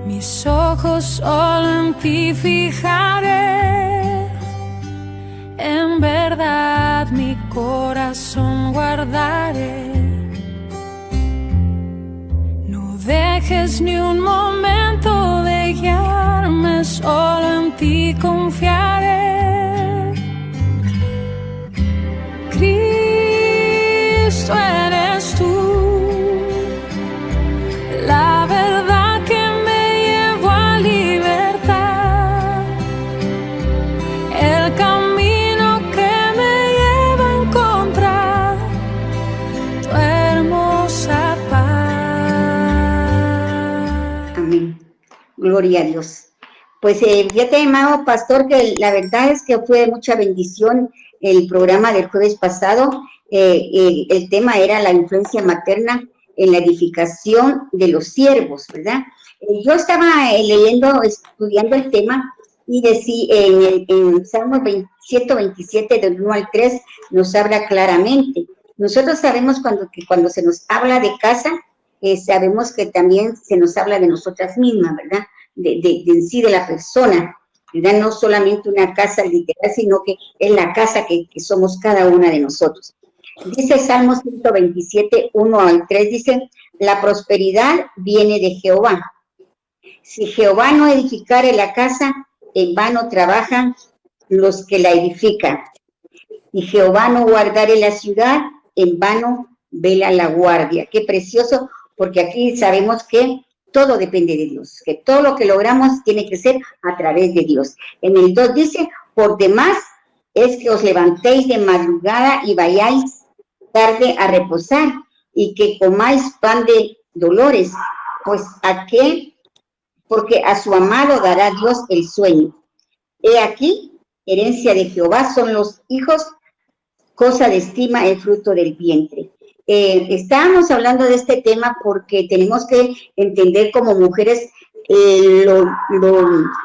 Mis ojos solo en ti fijaré, en verdad mi corazón guardaré. No dejes ni un momento de guiarme, solo en ti confiaré. Cristo eres tú, la verdad que me llevó a libertad, el camino que me lleva a encontrar tu hermosa paz. Amén. Gloria a Dios. Pues fíjate, amado pastor, que la verdad es que fue de mucha bendición el programa del jueves pasado. El tema era la influencia materna en la edificación de los siervos, ¿verdad? Yo estaba estudiando el tema, y decía en Salmos 127, del 1 al 3, nos habla claramente. Nosotros sabemos que cuando se nos habla de casa, sabemos que también se nos habla de nosotras mismas, ¿verdad? En sí de la persona, ¿verdad? No solamente una casa literal, sino que es la casa que somos cada una de nosotros. Dice Salmo 127, 1 al 3, dice: la prosperidad viene de Jehová. Si Jehová no edificare la casa, en vano trabajan los que la edifican. Y Jehová no guardare la ciudad, en vano vela la guardia. Qué precioso, porque aquí sabemos que todo depende de Dios, que todo lo que logramos tiene que ser a través de Dios. En el 2 dice: por demás es que os levantéis de madrugada y vayáis tarde a reposar, y que comáis pan de dolores, pues ¿a qué? Porque a su amado dará Dios el sueño. He aquí, herencia de Jehová son los hijos, cosa de estima el fruto del vientre. Estábamos hablando de este tema porque tenemos que entender como mujeres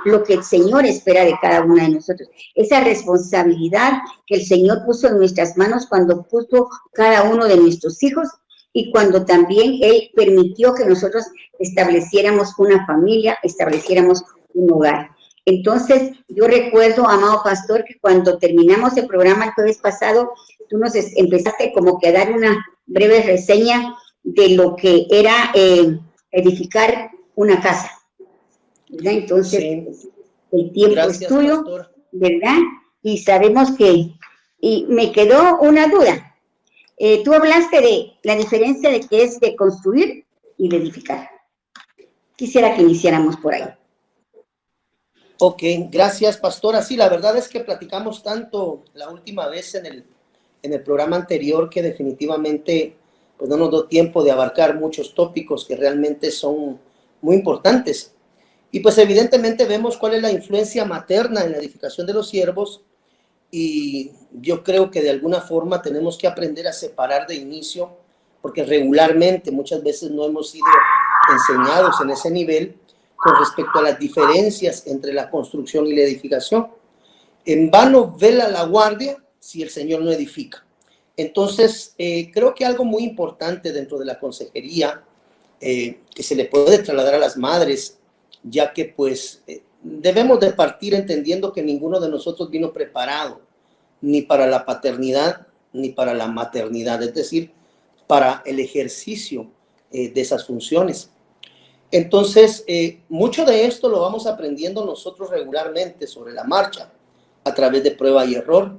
lo que el Señor espera de cada una de nosotros. Esa responsabilidad que el Señor puso en nuestras manos cuando puso cada uno de nuestros hijos, y cuando también Él permitió que nosotros estableciéramos una familia, estableciéramos un hogar. Entonces, yo recuerdo, amado pastor, que cuando terminamos el programa el jueves pasado, tú nos empezaste como que a dar una breve reseña de lo que era edificar una casa, ¿verdad? Entonces, sí, el tiempo Gracias, es tuyo, pastor, ¿verdad? Y sabemos que, y me quedó una duda. Tú hablaste de la diferencia de que es de construir y de edificar. Quisiera que iniciáramos por ahí. Ok, gracias, pastora. Sí, la verdad es que platicamos tanto la última vez en el programa anterior que definitivamente pues no nos dio tiempo de abarcar muchos tópicos que realmente son muy importantes. Y pues evidentemente vemos cuál es la influencia materna en la edificación de los siervos, y yo creo que de alguna forma tenemos que aprender a separar de inicio, porque regularmente muchas veces no hemos sido enseñados en ese nivel con respecto a las diferencias entre la construcción y la edificación. En vano vela la guardia si el Señor no edifica. Entonces, creo que algo muy importante dentro de la consejería que se le puede trasladar a las madres, ya que pues debemos de partir entendiendo que ninguno de nosotros vino preparado ni para la paternidad ni para la maternidad, es decir, para el ejercicio de esas funciones. Entonces, mucho de esto lo vamos aprendiendo nosotros regularmente sobre la marcha, a través de prueba y error.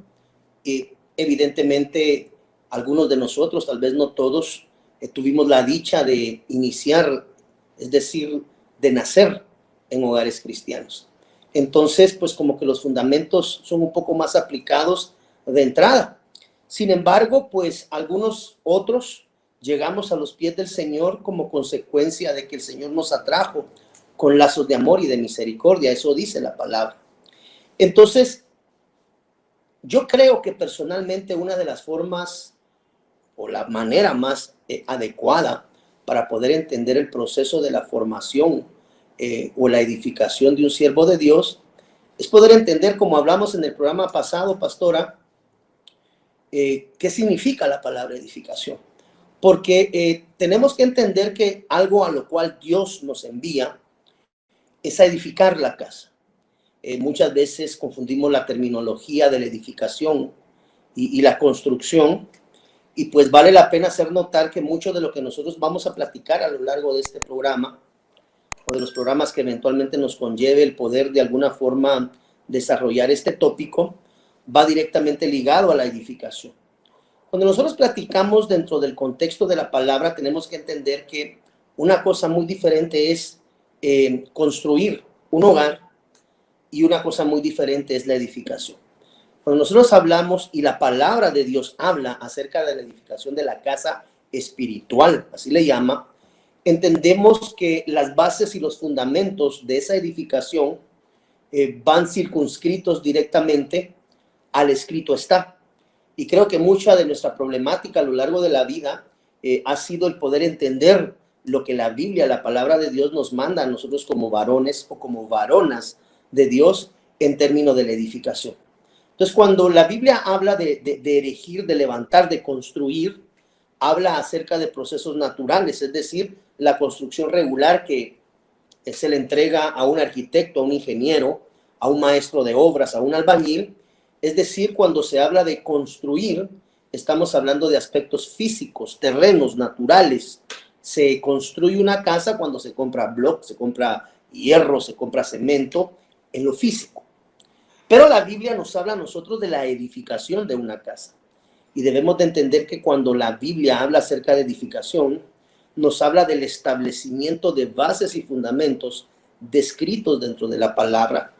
Evidentemente, algunos de nosotros, tal vez no todos, tuvimos la dicha de iniciar, es decir, de nacer en hogares cristianos. Entonces, pues como que los fundamentos son un poco más aplicados de entrada. Sin embargo, pues algunos otros llegamos a los pies del Señor como consecuencia de que el Señor nos atrajo con lazos de amor y de misericordia. Eso dice la palabra. Entonces, yo creo que personalmente una de las formas o la manera más adecuada para poder entender el proceso de la formación o la edificación de un siervo de Dios es poder entender, como hablamos en el programa pasado, pastora, qué significa la palabra edificación. Porque tenemos que entender que algo a lo cual Dios nos envía es a edificar la casa. Muchas veces confundimos la terminología de la edificación y la construcción, y pues vale la pena hacer notar que mucho de lo que nosotros vamos a platicar a lo largo de este programa, o de los programas que eventualmente nos conlleve el poder de alguna forma desarrollar este tópico, va directamente ligado a la edificación. Cuando nosotros platicamos dentro del contexto de la palabra, tenemos que entender que una cosa muy diferente es construir un hogar, y una cosa muy diferente es la edificación. Cuando nosotros hablamos y la palabra de Dios habla acerca de la edificación de la casa espiritual, así le llama, entendemos que las bases y los fundamentos de esa edificación van circunscritos directamente al escrito está. Y creo que mucha de nuestra problemática a lo largo de la vida ha sido el poder entender lo que la Biblia, la palabra de Dios, nos manda a nosotros como varones o como varonas de Dios en términos de la edificación. Entonces, cuando la Biblia habla de erigir, de levantar, de construir, habla acerca de procesos naturales, es decir, la construcción regular que se le entrega a un arquitecto, a un ingeniero, a un maestro de obras, a un albañil. Es decir, cuando se habla de construir, estamos hablando de aspectos físicos, terrenos, naturales. Se construye una casa cuando se compra bloc, se compra hierro, se compra cemento, en lo físico. Pero la Biblia nos habla a nosotros de la edificación de una casa. Y debemos de entender que cuando la Biblia habla acerca de edificación, nos habla del establecimiento de bases y fundamentos descritos dentro de la palabra.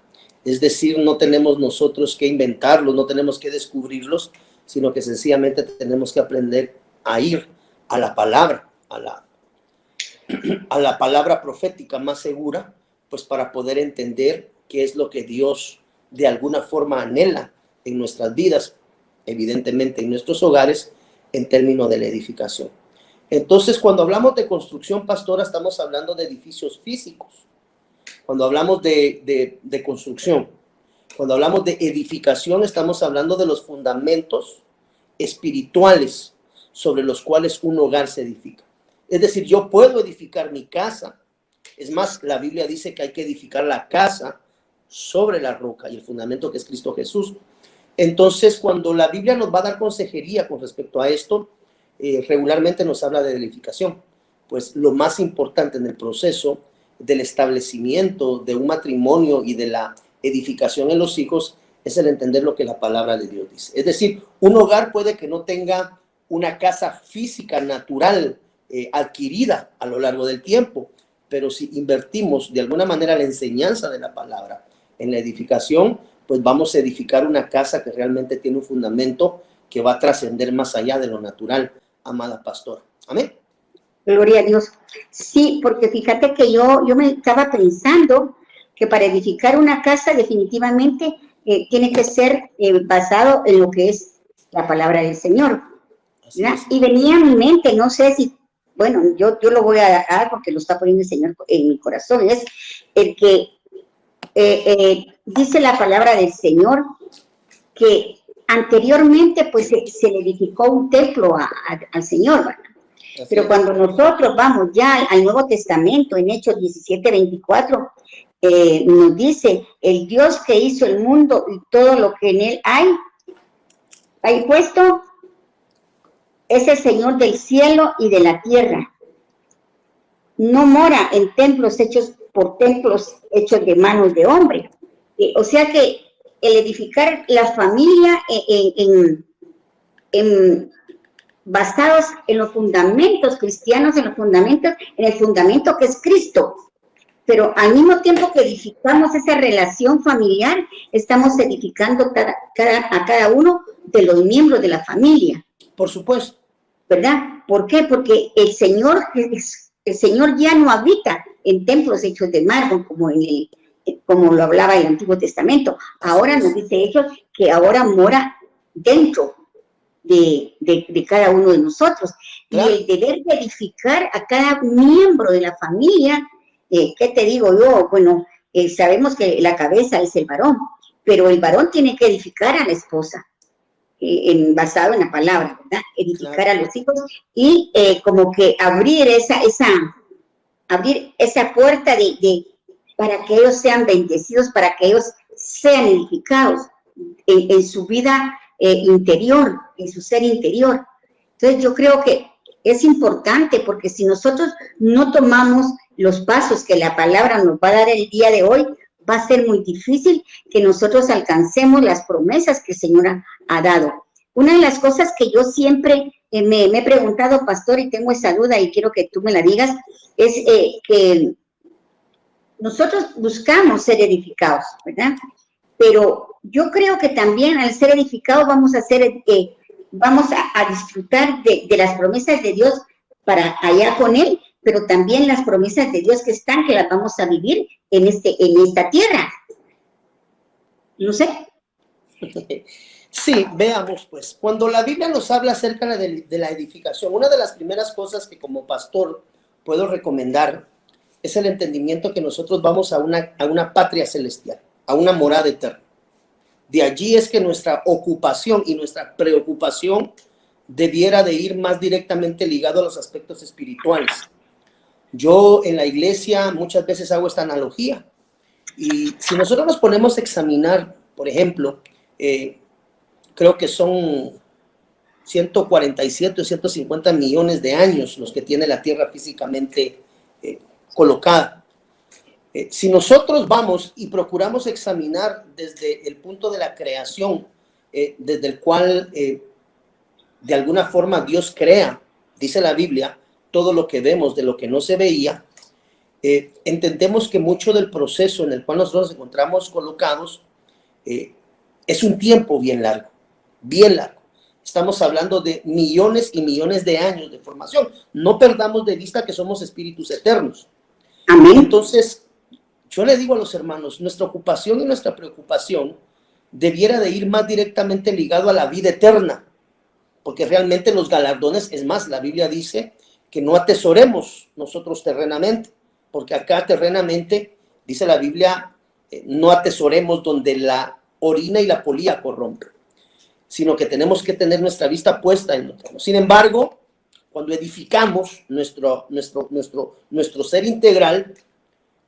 Es decir, no tenemos nosotros que inventarlos, no tenemos que descubrirlos, sino que sencillamente tenemos que aprender a ir a la palabra, a la palabra profética más segura, pues para poder entender qué es lo que Dios de alguna forma anhela en nuestras vidas, evidentemente en nuestros hogares, en términos de la edificación. Entonces, cuando hablamos de construcción, pastora, estamos hablando de edificios físicos. Cuando hablamos de construcción, cuando hablamos de edificación, estamos hablando de los fundamentos espirituales sobre los cuales un hogar se edifica. Es decir, yo puedo edificar mi casa. Es más, la Biblia dice que hay que edificar la casa sobre la roca y el fundamento que es Cristo Jesús. Entonces, cuando la Biblia nos va a dar consejería con respecto a esto, regularmente nos habla de edificación. Pues lo más importante en el proceso del establecimiento de un matrimonio y de la edificación en los hijos es el entender lo que la palabra de Dios dice. Es decir, un hogar puede que no tenga una casa física natural adquirida a lo largo del tiempo, pero si invertimos de alguna manera la enseñanza de la palabra en la edificación, pues vamos a edificar una casa que realmente tiene un fundamento que va a trascender más allá de lo natural, amada pastora. Amén. Gloria a Dios. Sí, porque fíjate que yo me estaba pensando que para edificar una casa definitivamente tiene que ser basado en lo que es la palabra del Señor. Y venía a mi mente, no sé si, bueno, yo lo voy a dar porque lo está poniendo el Señor en mi corazón, es el que dice la palabra del Señor que anteriormente pues se le edificó un templo al Señor, ¿verdad? Pero cuando nosotros vamos ya al Nuevo Testamento, en Hechos 17:24, nos dice, el Dios que hizo el mundo y todo lo que en él hay puesto, es el Señor del cielo y de la tierra. No mora en templos hechos de manos de hombre. O sea que el edificar la familia basados en los fundamentos cristianos, en el fundamento que es Cristo. Pero al mismo tiempo que edificamos esa relación familiar, estamos edificando a cada uno de los miembros de la familia. Por supuesto. ¿Verdad? ¿Por qué? Porque el Señor ya no habita en templos hechos de mármol, como lo hablaba el Antiguo Testamento. Ahora nos dice Hechos que ahora mora dentro de cada uno de nosotros. Claro. Y el deber de edificar a cada miembro de la familia, ¿qué te digo yo? Bueno, sabemos que la cabeza es el varón, pero el varón tiene que edificar a la esposa, basado en la palabra, ¿verdad? Edificar claro. A los hijos y como que abrir esa puerta para que ellos sean bendecidos, para que ellos sean edificados en su vida interior, en su ser interior. Entonces yo creo que es importante, porque si nosotros no tomamos los pasos que la palabra nos va a dar el día de hoy, va a ser muy difícil que nosotros alcancemos las promesas que el Señor ha dado. Una de las cosas que yo siempre me he preguntado, pastor, y tengo esa duda y quiero que tú me la digas, es que nosotros buscamos ser edificados, ¿verdad? Pero yo creo que también al ser edificados vamos a disfrutar de las promesas de Dios para allá con Él, pero también las promesas de Dios que las vamos a vivir en esta tierra. No sé. Sí, veamos pues, cuando la Biblia nos habla acerca de la edificación, una de las primeras cosas que como pastor puedo recomendar es el entendimiento que nosotros vamos a una patria celestial, a una morada eterna. De allí es que nuestra ocupación y nuestra preocupación debiera de ir más directamente ligado a los aspectos espirituales. Yo en la iglesia muchas veces hago esta analogía, y si nosotros nos ponemos a examinar, por ejemplo, creo que son 147 o 150 millones de años los que tiene la Tierra físicamente colocada. Si nosotros vamos y procuramos examinar desde el punto de la creación, desde el cual de alguna forma Dios crea, dice la Biblia, todo lo que vemos de lo que no se veía, entendemos que mucho del proceso en el cual nosotros nos encontramos colocados es un tiempo bien largo, bien largo. Estamos hablando de millones y millones de años de formación. No perdamos de vista que somos espíritus eternos. Amén. Entonces, yo le digo a los hermanos, nuestra ocupación y nuestra preocupación debiera de ir más directamente ligado a la vida eterna, porque realmente los galardones, es más, la Biblia dice que no atesoremos nosotros terrenamente, porque acá terrenamente, dice la Biblia, no atesoremos donde la orina y la polilla corrompen, sino que tenemos que tener nuestra vista puesta en lo eterno. Sin embargo, cuando edificamos nuestro ser integral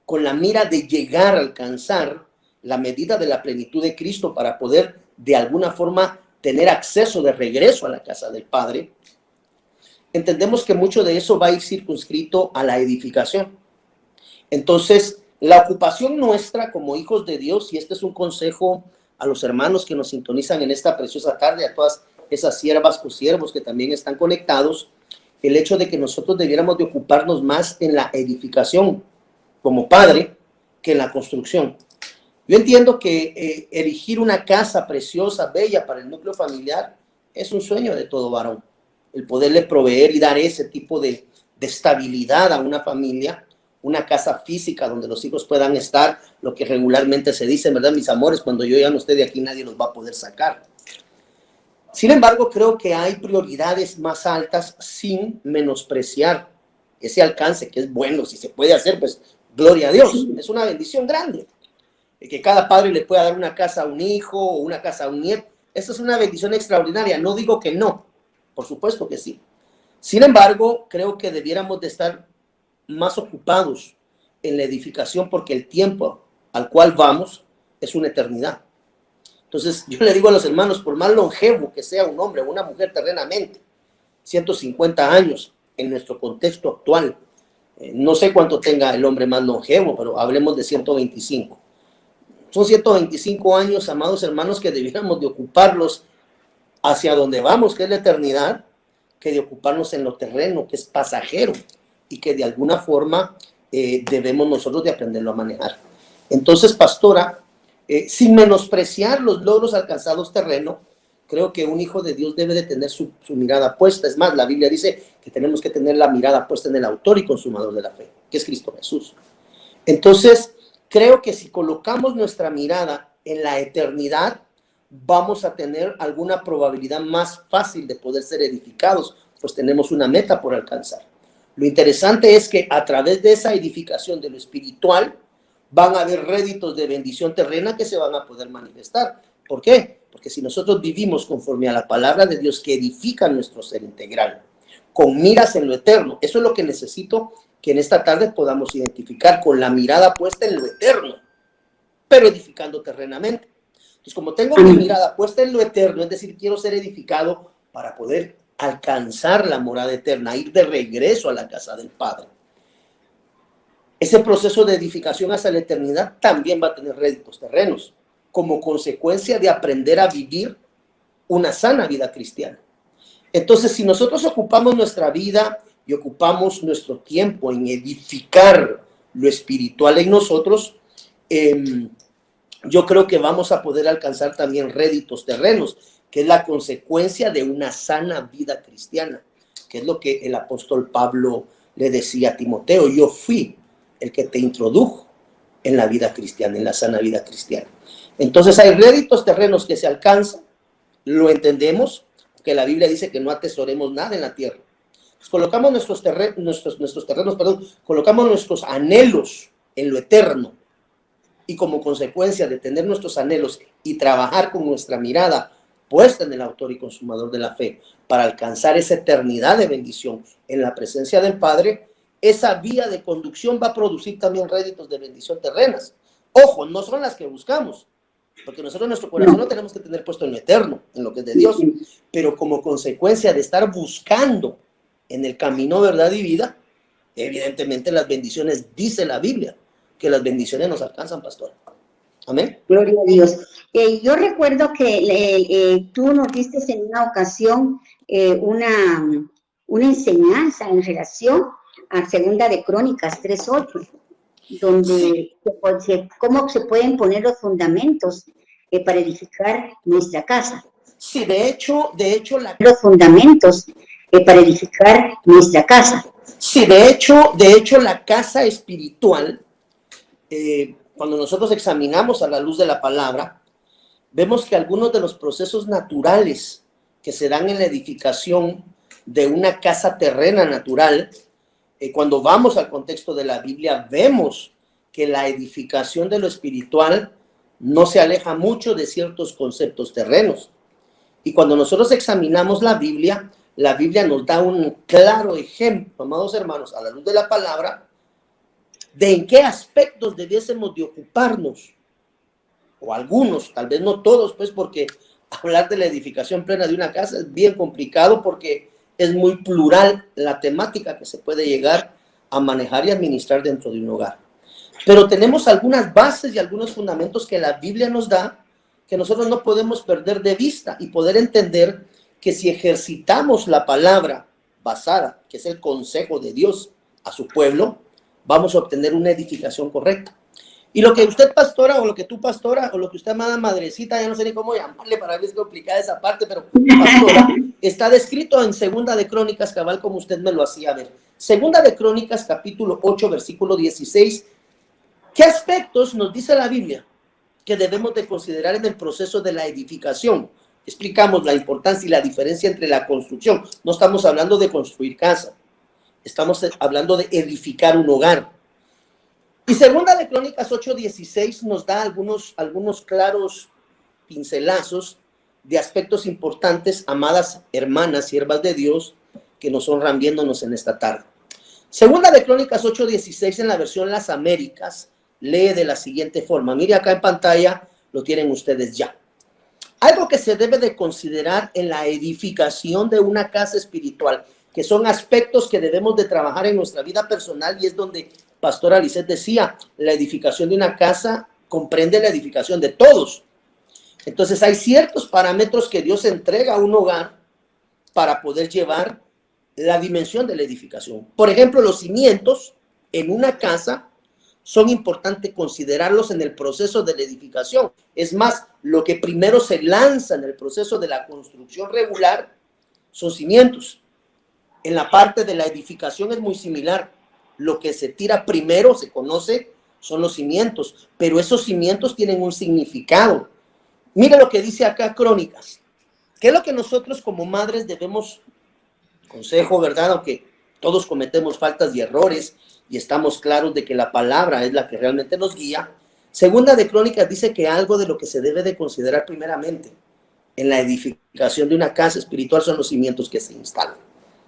con la mira de llegar a alcanzar la medida de la plenitud de Cristo para poder de alguna forma tener acceso de regreso a la casa del Padre, entendemos que mucho de eso va a ir circunscrito a la edificación. Entonces, la ocupación nuestra como hijos de Dios, y este es un consejo a los hermanos que nos sintonizan en esta preciosa tarde, a todas esas siervas o siervos que también están conectados, el hecho de que nosotros debiéramos de ocuparnos más en la edificación como padre que en la construcción. Yo entiendo que erigir una casa preciosa, bella para el núcleo familiar es un sueño de todo varón. El poderle proveer y dar ese tipo de estabilidad a una familia, una casa física donde los hijos puedan estar, lo que regularmente se dice, ¿verdad, mis amores? Cuando yo ya no esté de aquí, nadie los va a poder sacar. Sin embargo, creo que hay prioridades más altas sin menospreciar ese alcance, que es bueno. Si se puede hacer, pues gloria a Dios. Es una bendición grande. Que cada padre le pueda dar una casa a un hijo o una casa a un nieto. Esa es una bendición extraordinaria. No digo que no. Por supuesto que sí. Sin embargo, creo que debiéramos de estar más ocupados en la edificación, porque el tiempo al cual vamos es una eternidad. Entonces, yo le digo a los hermanos, por más longevo que sea un hombre o una mujer terrenamente, 150 años en nuestro contexto actual, no sé cuánto tenga el hombre más longevo, pero hablemos de 125. Son 125 años, amados hermanos, que debiéramos de ocuparlos hacia donde vamos, que es la eternidad, que de ocuparnos en lo terreno, que es pasajero, y que de alguna forma debemos nosotros de aprenderlo a manejar. Entonces, pastora, sin menospreciar los logros alcanzados terreno, creo que un hijo de Dios debe de tener su mirada puesta. Es más, la Biblia dice que tenemos que tener la mirada puesta en el autor y consumador de la fe, que es Cristo Jesús. Entonces, creo que si colocamos nuestra mirada en la eternidad, vamos a tener alguna probabilidad más fácil de poder ser edificados, pues tenemos una meta por alcanzar. Lo interesante es que a través de esa edificación de lo espiritual, van a haber réditos de bendición terrena que se van a poder manifestar. ¿Por qué? Porque si nosotros vivimos conforme a la palabra de Dios que edifica nuestro ser integral, con miras en lo eterno, eso es lo que necesito que en esta tarde podamos identificar con la mirada puesta en lo eterno, pero edificando terrenamente. Entonces, como tengo mi mirada puesta en lo eterno, es decir, quiero ser edificado para poder alcanzar la morada eterna, ir de regreso a la casa del Padre. Ese proceso de edificación hasta la eternidad también va a tener réditos terrenos, como consecuencia de aprender a vivir una sana vida cristiana. Entonces, si nosotros ocupamos nuestra vida y ocupamos nuestro tiempo en edificar lo espiritual en nosotros, yo creo que vamos a poder alcanzar también réditos terrenos, que es la consecuencia de una sana vida cristiana, que es lo que el apóstol Pablo le decía a Timoteo: yo fui el que te introdujo en la vida cristiana, en la sana vida cristiana. Entonces hay réditos terrenos que se alcanzan, lo entendemos, que la Biblia dice que no atesoremos nada en la tierra. Pues colocamos colocamos nuestros anhelos en lo eterno, y como consecuencia de tener nuestros anhelos y trabajar con nuestra mirada puesta en el autor y consumador de la fe para alcanzar esa eternidad de bendición en la presencia del Padre, esa vía de conducción va a producir también réditos de bendición terrenas. Ojo, no son las que buscamos, porque nosotros nuestro corazón no tenemos que tener puesto en lo eterno, en lo que es de Dios, pero como consecuencia de estar buscando en el camino verdad y vida, evidentemente las bendiciones, dice la Biblia, que las bendiciones nos alcanzan, pastor. Amén. Gloria a Dios. Yo recuerdo que tú nos diste en una ocasión una enseñanza en relación a Segunda de Crónicas 3:8, donde cómo se pueden poner los fundamentos para edificar nuestra casa. Sí, de hecho, los fundamentos para edificar nuestra casa. Sí, de hecho, la casa espiritual, cuando nosotros examinamos a la luz de la palabra, vemos que algunos de los procesos naturales que se dan en la edificación de una casa terrena natural, cuando vamos al contexto de la Biblia, vemos que la edificación de lo espiritual no se aleja mucho de ciertos conceptos terrenos. Y cuando nosotros examinamos la Biblia nos da un claro ejemplo, amados hermanos, a la luz de la palabra, de en qué aspectos debiésemos de ocuparnos, o algunos, tal vez no todos, pues, porque hablar de la edificación plena de una casa es bien complicado, porque es muy plural la temática que se puede llegar a manejar y administrar dentro de un hogar. Pero tenemos algunas bases y algunos fundamentos que la Biblia nos da, que nosotros no podemos perder de vista, y poder entender que si ejercitamos la palabra basada, que es el consejo de Dios a su pueblo, vamos a obtener una edificación correcta. Y lo que usted, pastora, o lo que tú, pastora, o lo que usted, amada madrecita, ya no sé ni cómo llamarle, para ver si es complicada esa parte, pero pastora, está descrito en Segunda de Crónicas, cabal, como usted me lo hacía ver. Segunda de Crónicas, capítulo 8, versículo 16. ¿Qué aspectos nos dice la Biblia que debemos de considerar en el proceso de la edificación? Explicamos la importancia y la diferencia entre la construcción. No estamos hablando de construir casa, estamos hablando de edificar un hogar. Y Segunda de Crónicas 8:16 nos da algunos claros pincelazos de aspectos importantes, amadas hermanas, siervas de Dios, que nos honran viéndonos en esta tarde. Segunda de Crónicas 8:16 en la versión Las Américas lee de la siguiente forma. Mire acá en pantalla, lo tienen ustedes ya. Algo que se debe de considerar en la edificación de una casa espiritual, que son aspectos que debemos de trabajar en nuestra vida personal, y es donde Pastora Lisette decía, la edificación de una casa comprende la edificación de todos. Entonces hay ciertos parámetros que Dios entrega a un hogar para poder llevar la dimensión de la edificación. Por ejemplo, los cimientos en una casa son importantes considerarlos en el proceso de la edificación. Es más, lo que primero se lanza en el proceso de la construcción regular son cimientos. En la parte de la edificación es muy similar. Lo que se tira primero, se conoce, son los cimientos, pero esos cimientos tienen un significado. Mire lo que dice acá Crónicas. ¿Qué es lo que nosotros como madres debemos, consejo, verdad? Aunque todos cometemos faltas y errores y estamos claros de que la palabra es la que realmente nos guía. Segunda de Crónicas dice que algo de lo que se debe de considerar primeramente en la edificación de una casa espiritual son los cimientos que se instalan.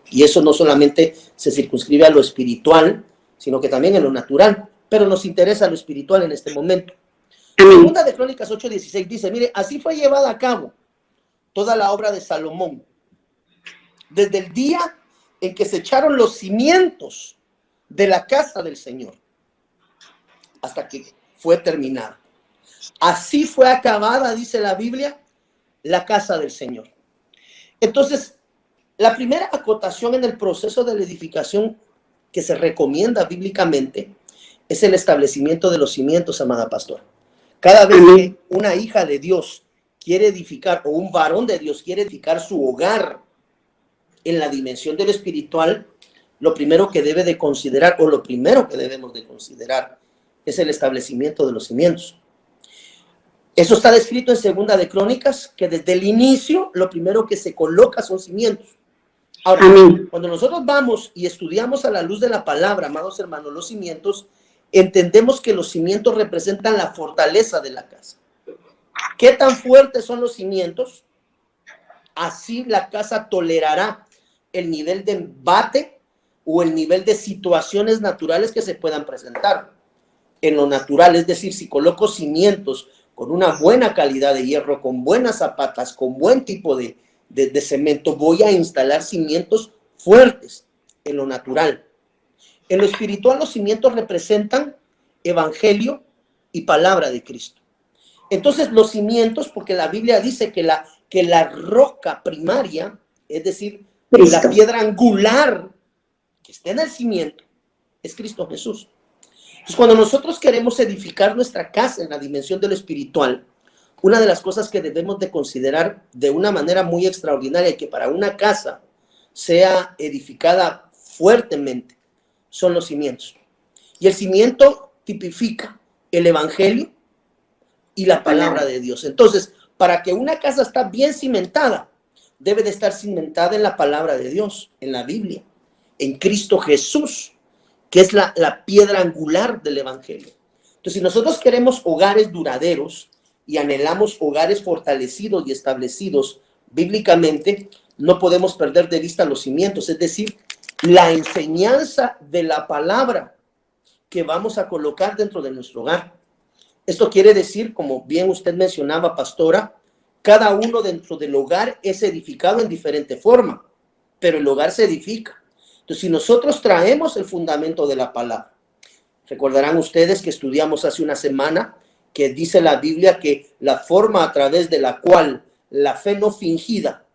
Y eso no solamente se circunscribe a lo espiritual, sino que también en lo natural, pero nos interesa lo espiritual en este momento. Amén. Segunda de Crónicas 8:16 dice, mire, así fue llevada a cabo toda la obra de Salomón, desde el día en que se echaron los cimientos de la casa del Señor, hasta que fue terminada. Así fue acabada, dice la Biblia, la casa del Señor. Entonces, la primera acotación en el proceso de la edificación que se recomienda bíblicamente es el establecimiento de los cimientos, amada pastora. Cada vez que una hija de Dios quiere edificar, o un varón de Dios quiere edificar su hogar en la dimensión de lo espiritual, lo primero que debe de considerar, o lo primero que debemos de considerar, es el establecimiento de los cimientos. Eso está descrito en Segunda de Crónicas, que desde el inicio lo primero que se coloca son cimientos. Ahora, cuando nosotros vamos y estudiamos a la luz de la palabra, amados hermanos, los cimientos, entendemos que los cimientos representan la fortaleza de la casa. ¿Qué tan fuertes son los cimientos? Así la casa tolerará el nivel de embate o el nivel de situaciones naturales que se puedan presentar. En lo natural, es decir, si coloco cimientos con una buena calidad de hierro, con buenas zapatas, con buen tipo de cemento, voy a instalar cimientos fuertes en lo natural. En lo espiritual, los cimientos representan evangelio y palabra de Cristo. Entonces, los cimientos, porque la Biblia dice que la roca primaria, es decir, la piedra angular que está en el cimiento, es Cristo Jesús. Entonces, cuando nosotros queremos edificar nuestra casa en la dimensión de lo espiritual, una de las cosas que debemos de considerar de una manera muy extraordinaria y que para una casa sea edificada fuertemente son los cimientos. Y el cimiento tipifica el evangelio y la palabra de Dios. Entonces, para que una casa está bien cimentada, debe de estar cimentada en la palabra de Dios, en la Biblia, en Cristo Jesús, que es la piedra angular del evangelio. Entonces, si nosotros queremos hogares duraderos y anhelamos hogares fortalecidos y establecidos bíblicamente, no podemos perder de vista los cimientos, es decir, la enseñanza de la palabra que vamos a colocar dentro de nuestro hogar. Esto quiere decir, como bien usted mencionaba, pastora, cada uno dentro del hogar es edificado en diferente forma, pero el hogar se edifica. Entonces, si nosotros traemos el fundamento de la palabra, recordarán ustedes que estudiamos hace una semana que dice la Biblia que la forma a través de la cual la fe no fingida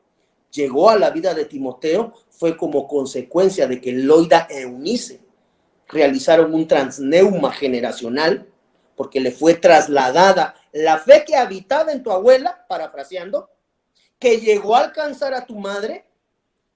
llegó a la vida de Timoteo fue como consecuencia de que Loida e Eunice realizaron un transneuma generacional, porque le fue trasladada la fe que habitaba en tu abuela, parafraseando, que llegó a alcanzar a tu madre.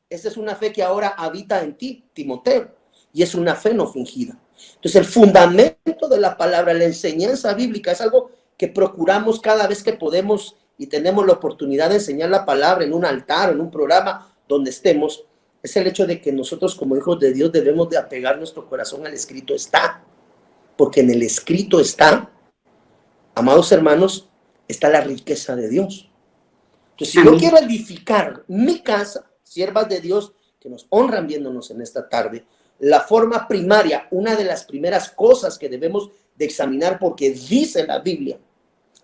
Esa es una fe que ahora habita en ti, Timoteo, y es una fe no fingida. Entonces, el fundamento de la palabra, la enseñanza bíblica, es algo que procuramos cada vez que podemos y tenemos la oportunidad de enseñar la palabra en un altar, en un programa donde estemos. Es el hecho de que nosotros como hijos de Dios debemos de apegar nuestro corazón al escrito está, porque en el escrito está, amados hermanos, está la riqueza de Dios. Entonces, si yo quiero edificar mi casa, siervas de Dios que nos honran viéndonos en esta tarde, la forma primaria, una de las primeras cosas que debemos de examinar, porque dice la Biblia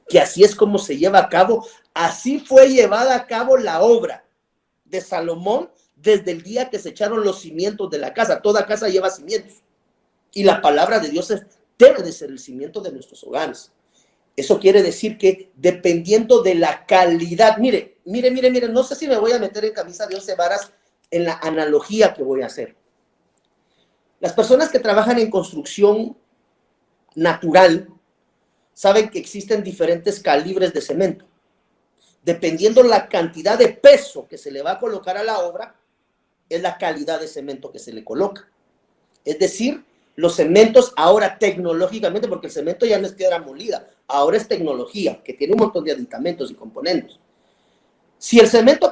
que así es como se lleva a cabo, así fue llevada a cabo la obra de Salomón desde el día que se echaron los cimientos de la casa. Toda casa lleva cimientos y la palabra de Dios debe de ser el cimiento de nuestros hogares. Eso quiere decir que dependiendo de la calidad, mire, no sé si me voy a meter en camisa de 11 varas en la analogía que voy a hacer. Las personas que trabajan en construcción natural saben que existen diferentes calibres de cemento. Dependiendo la cantidad de peso que se le va a colocar a la obra, es la calidad de cemento que se le coloca. Es decir, los cementos ahora tecnológicamente, porque el cemento ya no es piedra molida, ahora es tecnología, que tiene un montón de aditamentos y componentes. Si el cemento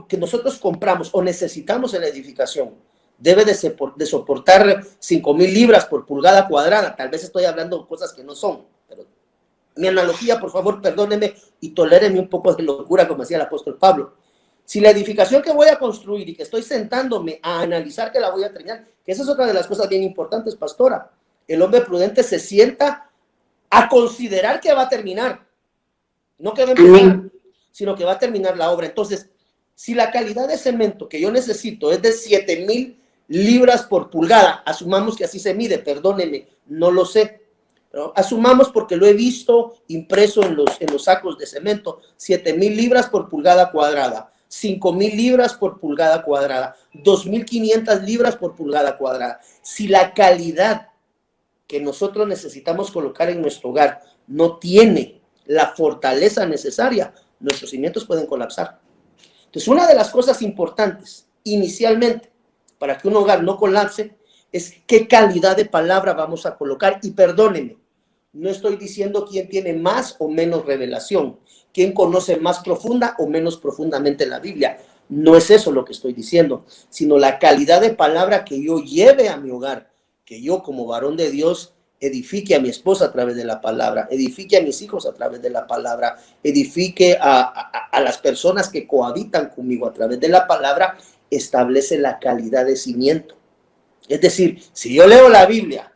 que nosotros compramos o necesitamos en la edificación debe de soportar 5,000 libras por pulgada cuadrada, tal vez estoy hablando de cosas que no son, pero mi analogía, por favor, perdónenme y tolérenme un poco de locura, como decía el apóstol Pablo. Si la edificación que voy a construir y que estoy sentándome a analizar que la voy a terminar, que esa es otra de las cosas bien importantes, pastora, el hombre prudente se sienta a considerar que va a terminar, no que va a empezar, sino que va a terminar la obra. Entonces, si la calidad de cemento que yo necesito es de 7,000 libras por pulgada, asumamos que así se mide, perdónenme, no lo sé, pero asumamos porque lo he visto impreso en los sacos de cemento, 7,000 libras por pulgada cuadrada, 5,000 libras por pulgada cuadrada, 2,500 libras por pulgada cuadrada. Si la calidad que nosotros necesitamos colocar en nuestro hogar no tiene la fortaleza necesaria, nuestros cimientos pueden colapsar. Entonces, una de las cosas importantes inicialmente para que un hogar no colapse es qué calidad de palabra vamos a colocar. Y perdónenme, no estoy diciendo quién tiene más o menos revelación, quién conoce más profunda o menos profundamente la Biblia. No es eso lo que estoy diciendo, sino la calidad de palabra que yo lleve a mi hogar, que yo como varón de Dios edifique a mi esposa a través de la palabra, edifique a mis hijos a través de la palabra, edifique a las personas que cohabitan conmigo a través de la palabra, establece la calidad de cimiento. Es decir, si yo leo la Biblia,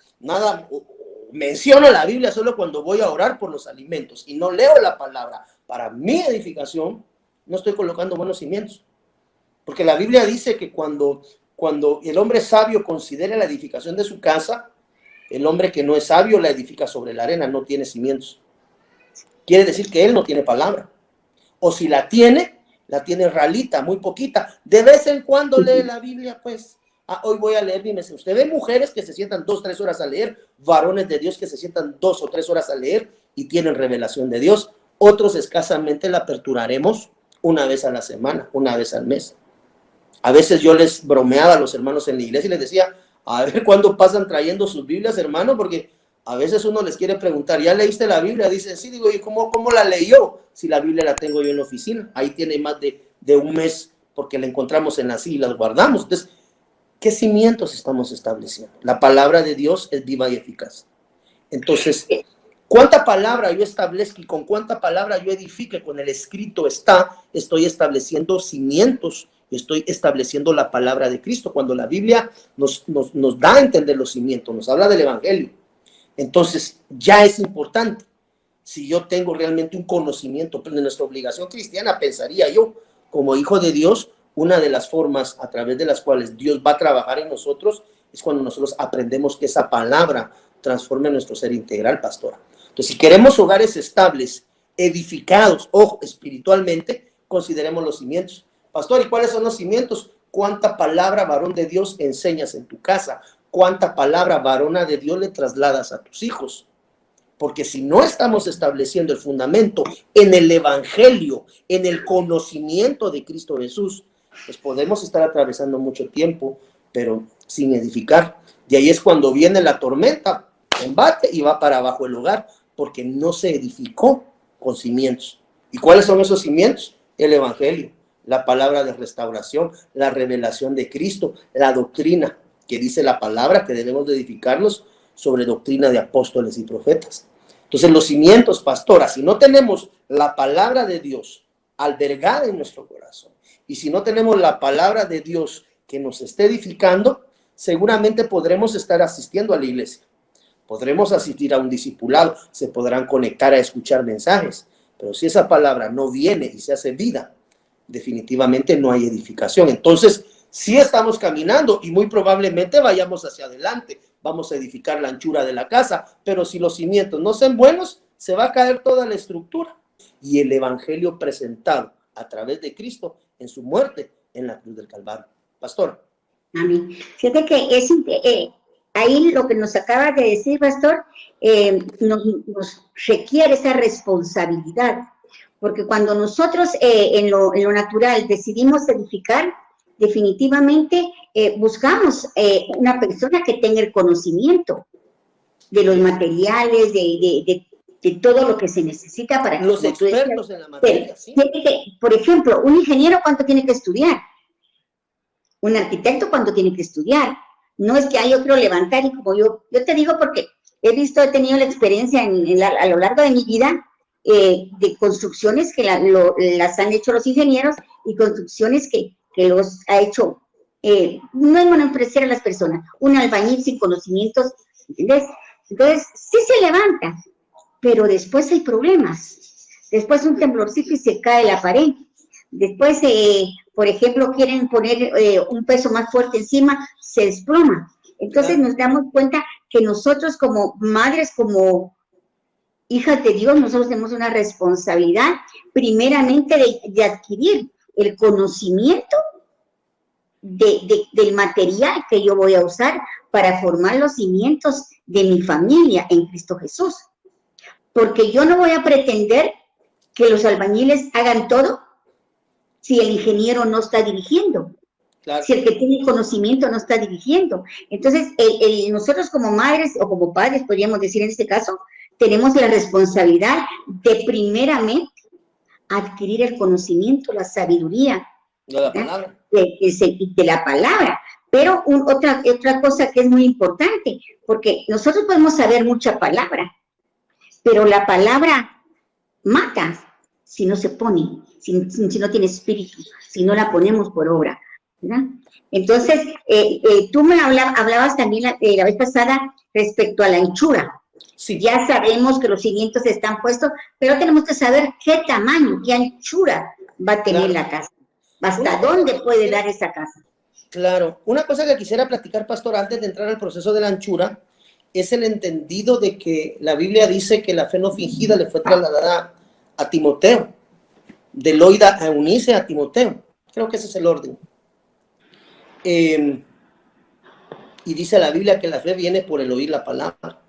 menciono la Biblia solo cuando voy a orar por los alimentos y no leo la palabra para mi edificación, no estoy colocando buenos cimientos. Porque la Biblia dice que cuando el hombre sabio considera la edificación de su casa, el hombre que no es sabio la edifica sobre la arena, no tiene cimientos. Quiere decir que él no tiene palabra. O si la tiene ralita, muy poquita. De vez en cuando lee la Biblia, pues. Hoy voy a leer, dime, usted ve mujeres que se sientan 2 o 3 horas a leer, varones de Dios que se sientan 2 o 3 horas a leer y tienen revelación de Dios. Otros escasamente la aperturaremos una vez a la semana, una vez al mes. A veces yo les bromeaba a los hermanos en la iglesia y les decía, a ver cuándo pasan trayendo sus Biblias, hermano, porque a veces uno les quiere preguntar, ¿ya leíste la Biblia? Dicen, sí, digo, ¿y cómo la leyó? Si la Biblia la tengo yo en la oficina, ahí tiene más de un mes porque la encontramos en la silla y la guardamos. Entonces, ¿qué cimientos estamos estableciendo? La palabra de Dios es viva y eficaz. Entonces, ¿cuánta palabra yo establezco y con cuánta palabra yo edifique? Con el escrito estoy estableciendo cimientos, estoy estableciendo la palabra de Cristo. Cuando la Biblia nos da a entender los cimientos, nos habla del Evangelio, entonces ya es importante. Si yo tengo realmente un conocimiento de nuestra obligación cristiana, pensaría yo, como hijo de Dios, una de las formas a través de las cuales Dios va a trabajar en nosotros es cuando nosotros aprendemos que esa palabra transforme nuestro ser integral, pastora. Entonces, si queremos hogares estables, edificados, ojo, espiritualmente, consideremos los cimientos. Pastor, ¿y cuáles son los cimientos? ¿Cuánta palabra, varón de Dios, enseñas en tu casa? ¿Cuánta palabra, varona de Dios, le trasladas a tus hijos? Porque si no estamos estableciendo el fundamento en el Evangelio, en el conocimiento de Cristo Jesús, pues podemos estar atravesando mucho tiempo, pero sin edificar. De ahí es cuando viene la tormenta, embate y va para abajo el hogar, porque no se edificó con cimientos. ¿Y cuáles son esos cimientos? El Evangelio, la palabra de restauración, la revelación de Cristo, la doctrina, que dice la palabra que debemos de edificarnos sobre doctrina de apóstoles y profetas. Entonces los cimientos, pastora, si no tenemos la palabra de Dios albergada en nuestro corazón, y si no tenemos la palabra de Dios que nos esté edificando, seguramente podremos estar asistiendo a la iglesia. Podremos asistir a un discipulado, se podrán conectar a escuchar mensajes, pero si esa palabra no viene y se hace vida, definitivamente no hay edificación. Entonces, sí estamos caminando y muy probablemente vayamos hacia adelante, vamos a edificar la anchura de la casa, pero si los cimientos no son buenos, se va a caer toda la estructura. Y el evangelio presentado a través de Cristo en su muerte en la cruz del Calvario. Pastor. Amén. Fíjate que ahí lo que nos acaba de decir, pastor, nos requiere esa responsabilidad, porque cuando nosotros en lo natural decidimos edificar, definitivamente buscamos una persona que tenga el conocimiento de los materiales, de todo lo que se necesita para los expertos en la materia, ¿sí? Por ejemplo, un ingeniero, ¿cuánto tiene que estudiar? Un arquitecto, ¿cuánto tiene que estudiar? No es que hay otro levantar y como yo te digo porque he tenido la experiencia a lo largo de mi vida de construcciones que las han hecho los ingenieros y construcciones que los ha hecho, no es menospreciar a las personas, un albañil sin conocimientos, ¿entendés? Entonces, sí se levanta, pero después hay problemas. Después un temblorcito y se cae la pared. Después, por ejemplo, quieren poner un peso más fuerte encima, se desploma. Entonces nos damos cuenta que nosotros como madres, como hijas de Dios, nosotros tenemos una responsabilidad primeramente de adquirir el conocimiento del material que yo voy a usar para formar los cimientos de mi familia en Cristo Jesús. Porque yo no voy a pretender que los albañiles hagan todo si el ingeniero no está dirigiendo. Claro. Si el que tiene conocimiento no está dirigiendo. Entonces, nosotros como madres o como padres, podríamos decir en este caso, tenemos la responsabilidad de primeramente adquirir el conocimiento, la sabiduría de la palabra. De la palabra. Pero otra cosa que es muy importante, porque nosotros podemos saber mucha palabra, pero la palabra mata si no se pone, si no tiene espíritu, si no la ponemos por obra, ¿verdad? Entonces, tú me hablabas también la vez pasada respecto a la anchura. Sí. Ya sabemos que los cimientos están puestos, pero tenemos que saber qué tamaño, qué anchura va a tener la casa. ¿Hasta dónde puede dar esa casa? Claro. Una cosa que quisiera platicar, pastor, antes de entrar al proceso de la anchura, es el entendido de que la Biblia dice que la fe no fingida le fue trasladada a Timoteo, de Loida a Eunice a Timoteo. Creo que ese es el orden. Y dice la Biblia que la fe viene por el oír la palabra.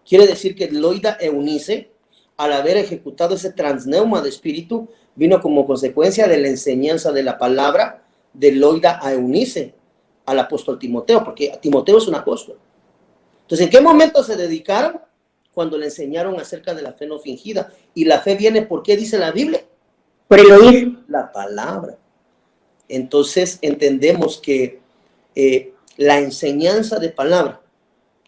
Quiere decir que Loida Eunice, al haber ejecutado ese transneuma de espíritu, vino como consecuencia de la enseñanza de la palabra de Loida a Eunice, al apóstol Timoteo, porque Timoteo es un apóstol. Entonces, ¿en qué momento se dedicaron? Cuando le enseñaron acerca de la fe no fingida. Y la fe viene, ¿por qué dice la Biblia? Por el oír. La palabra. Entonces, entendemos que la enseñanza de palabra,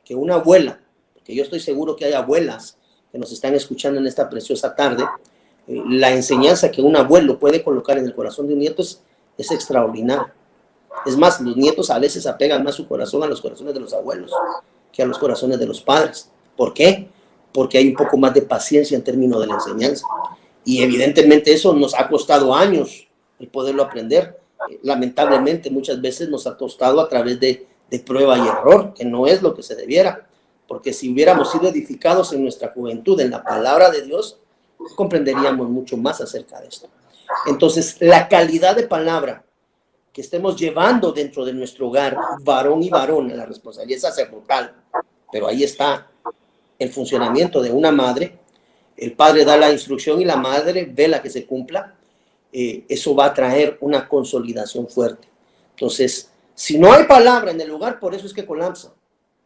que una abuela, porque yo estoy seguro que hay abuelas que nos están escuchando en esta preciosa tarde, la enseñanza que un abuelo puede colocar en el corazón de un nieto es extraordinaria. Es más, los nietos a veces apegan más su corazón a los corazones de los abuelos que a los corazones de los padres. ¿Por qué? Porque hay un poco más de paciencia en términos de la enseñanza. Y evidentemente eso nos ha costado años el poderlo aprender. Lamentablemente muchas veces nos ha costado a través de prueba y error, que no es lo que se debiera. Porque si hubiéramos sido edificados en nuestra juventud en la palabra de Dios, comprenderíamos mucho más acerca de esto. Entonces, la calidad de palabra que estemos llevando dentro de nuestro hogar, varón y varona, la responsabilidad sacerdotal, pero ahí está el funcionamiento de una madre. El padre da la instrucción y la madre vela que se cumpla. Eso va a traer una consolidación fuerte. Entonces, si no hay palabra en el hogar, por eso es que colapsa.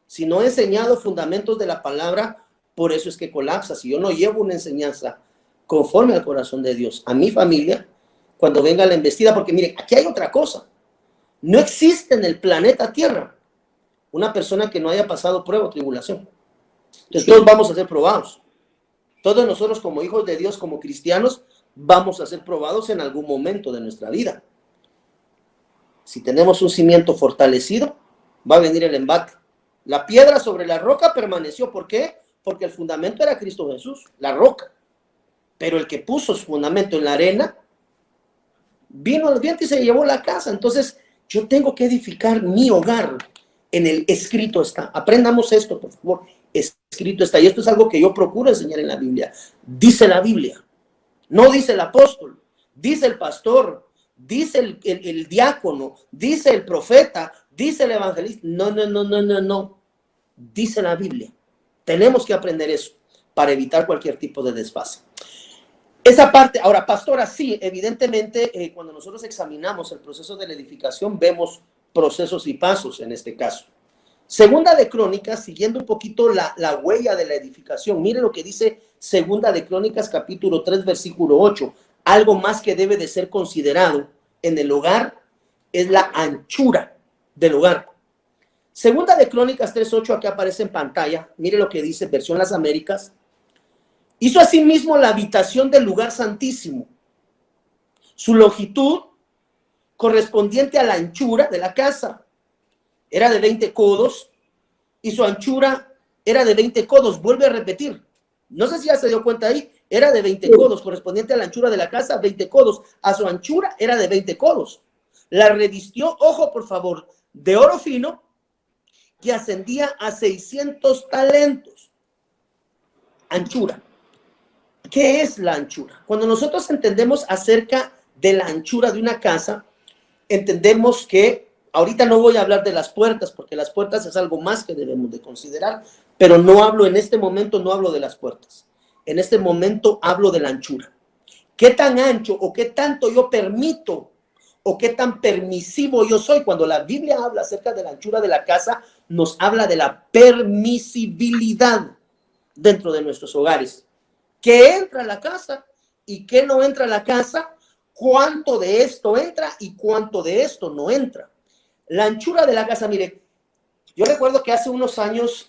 Si no he enseñado fundamentos de la palabra, por eso es que colapsa. Si yo no llevo una enseñanza conforme al corazón de Dios a mi familia, cuando venga la embestida, porque miren, aquí hay otra cosa. No existe en el planeta Tierra una persona que no haya pasado prueba o tribulación. Entonces todos vamos a ser probados. Todos nosotros como hijos de Dios, como cristianos, vamos a ser probados en algún momento de nuestra vida. Si tenemos un cimiento fortalecido, va a venir el embate. La piedra sobre la roca permaneció. ¿Por qué? Porque el fundamento era Cristo Jesús, la roca. Pero el que puso su fundamento en la arena, vino el viento y se llevó la casa. Entonces, yo tengo que edificar mi hogar. En el escrito está. Aprendamos esto, por favor. Escrito está. Y esto es algo que yo procuro enseñar en la Biblia. Dice la Biblia. No dice el apóstol. Dice el pastor. Dice el diácono. Dice el profeta. Dice el evangelista. No. Dice la Biblia. Tenemos que aprender eso para evitar cualquier tipo de desfase. Esa parte, ahora, pastora, sí, evidentemente, cuando nosotros examinamos el proceso de la edificación, vemos procesos y pasos en este caso. Segunda de Crónicas, siguiendo un poquito la huella de la edificación. Mire lo que dice Segunda de Crónicas, capítulo 3, versículo 8. Algo más que debe de ser considerado en el hogar es la anchura del hogar. Segunda de Crónicas 3:8, aquí aparece en pantalla. Mire lo que dice, versión Las Américas. Hizo asimismo la habitación del lugar santísimo. Su longitud correspondiente a la anchura de la casa era de 20 codos y su anchura era de 20 codos. Vuelve a repetir. No sé si ya se dio cuenta ahí. Era de 20 codos, correspondiente a la anchura de la casa, 20 codos. A su anchura era de 20 codos. La revistió, ojo por favor, de oro fino, que ascendía a 600 talentos. Anchura. ¿Qué es la anchura? Cuando nosotros entendemos acerca de la anchura de una casa, entendemos que, ahorita no voy a hablar de las puertas, porque las puertas es algo más que debemos de considerar, pero no hablo en este momento, no hablo de las puertas. En este momento hablo de la anchura. ¿Qué tan ancho o qué tanto yo permito o qué tan permisivo yo soy? Cuando la Biblia habla acerca de la anchura de la casa, nos habla de la permisibilidad dentro de nuestros hogares. ¿Qué entra a la casa y qué no entra a la casa? ¿Cuánto de esto entra y cuánto de esto no entra? La anchura de la casa, mire, yo recuerdo que hace unos años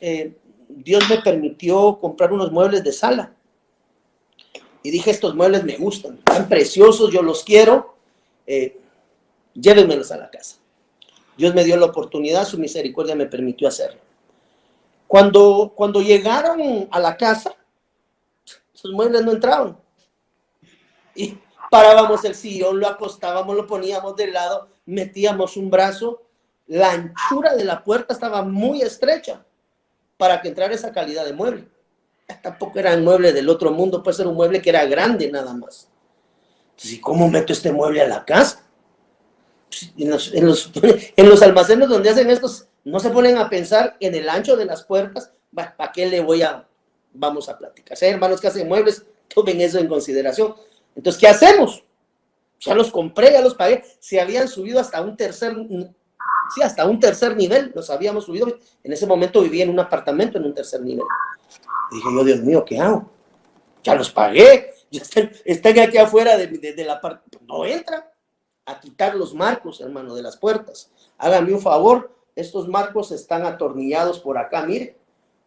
Dios me permitió comprar unos muebles de sala. Y dije, estos muebles me gustan, están preciosos, yo los quiero, llévenmelos a la casa. Dios me dio la oportunidad, su misericordia me permitió hacerlo. Cuando llegaron a la casa, esos muebles no entraban. Y parábamos el sillón, lo acostábamos, lo poníamos de lado, metíamos un brazo. La anchura de la puerta estaba muy estrecha para que entrara esa calidad de mueble. Tampoco era un mueble del otro mundo, puede ser un mueble que era grande nada más. Entonces, ¿y cómo meto este mueble a la casa? Pues, en los almacenes donde hacen estos, no se ponen a pensar en el ancho de las puertas. ¿Para qué le vamos a platicar? Si hay hermanos que hacen muebles, tomen eso en consideración. Entonces, ¿qué hacemos? Ya los compré, ya los pagué. Se habían subido hasta un tercer nivel, los habíamos subido. En ese momento vivía en un apartamento en un tercer nivel. Dije yo, Dios mío, ¿qué hago? Ya los pagué, ya están aquí afuera de la parte. No entran. A quitar los marcos, hermano, de las puertas. Háganme un favor, estos marcos están atornillados por acá, mire,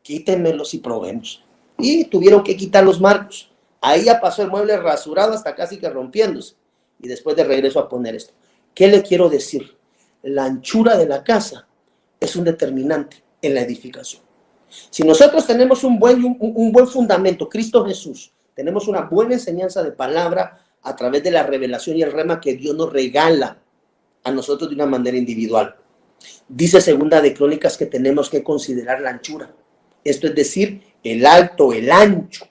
quítenmelos y probemos. Y tuvieron que quitar los marcos. Ahí ya pasó el mueble rasurado hasta casi que rompiéndose. Y después de regreso a poner esto. ¿Qué le quiero decir? La anchura de la casa es un determinante en la edificación. Si nosotros tenemos un buen fundamento, Cristo Jesús, tenemos una buena enseñanza de palabra a través de la revelación y el rema que Dios nos regala a nosotros de una manera individual. Dice Segunda de Crónicas que tenemos que considerar la anchura. Esto es decir, el alto, el ancho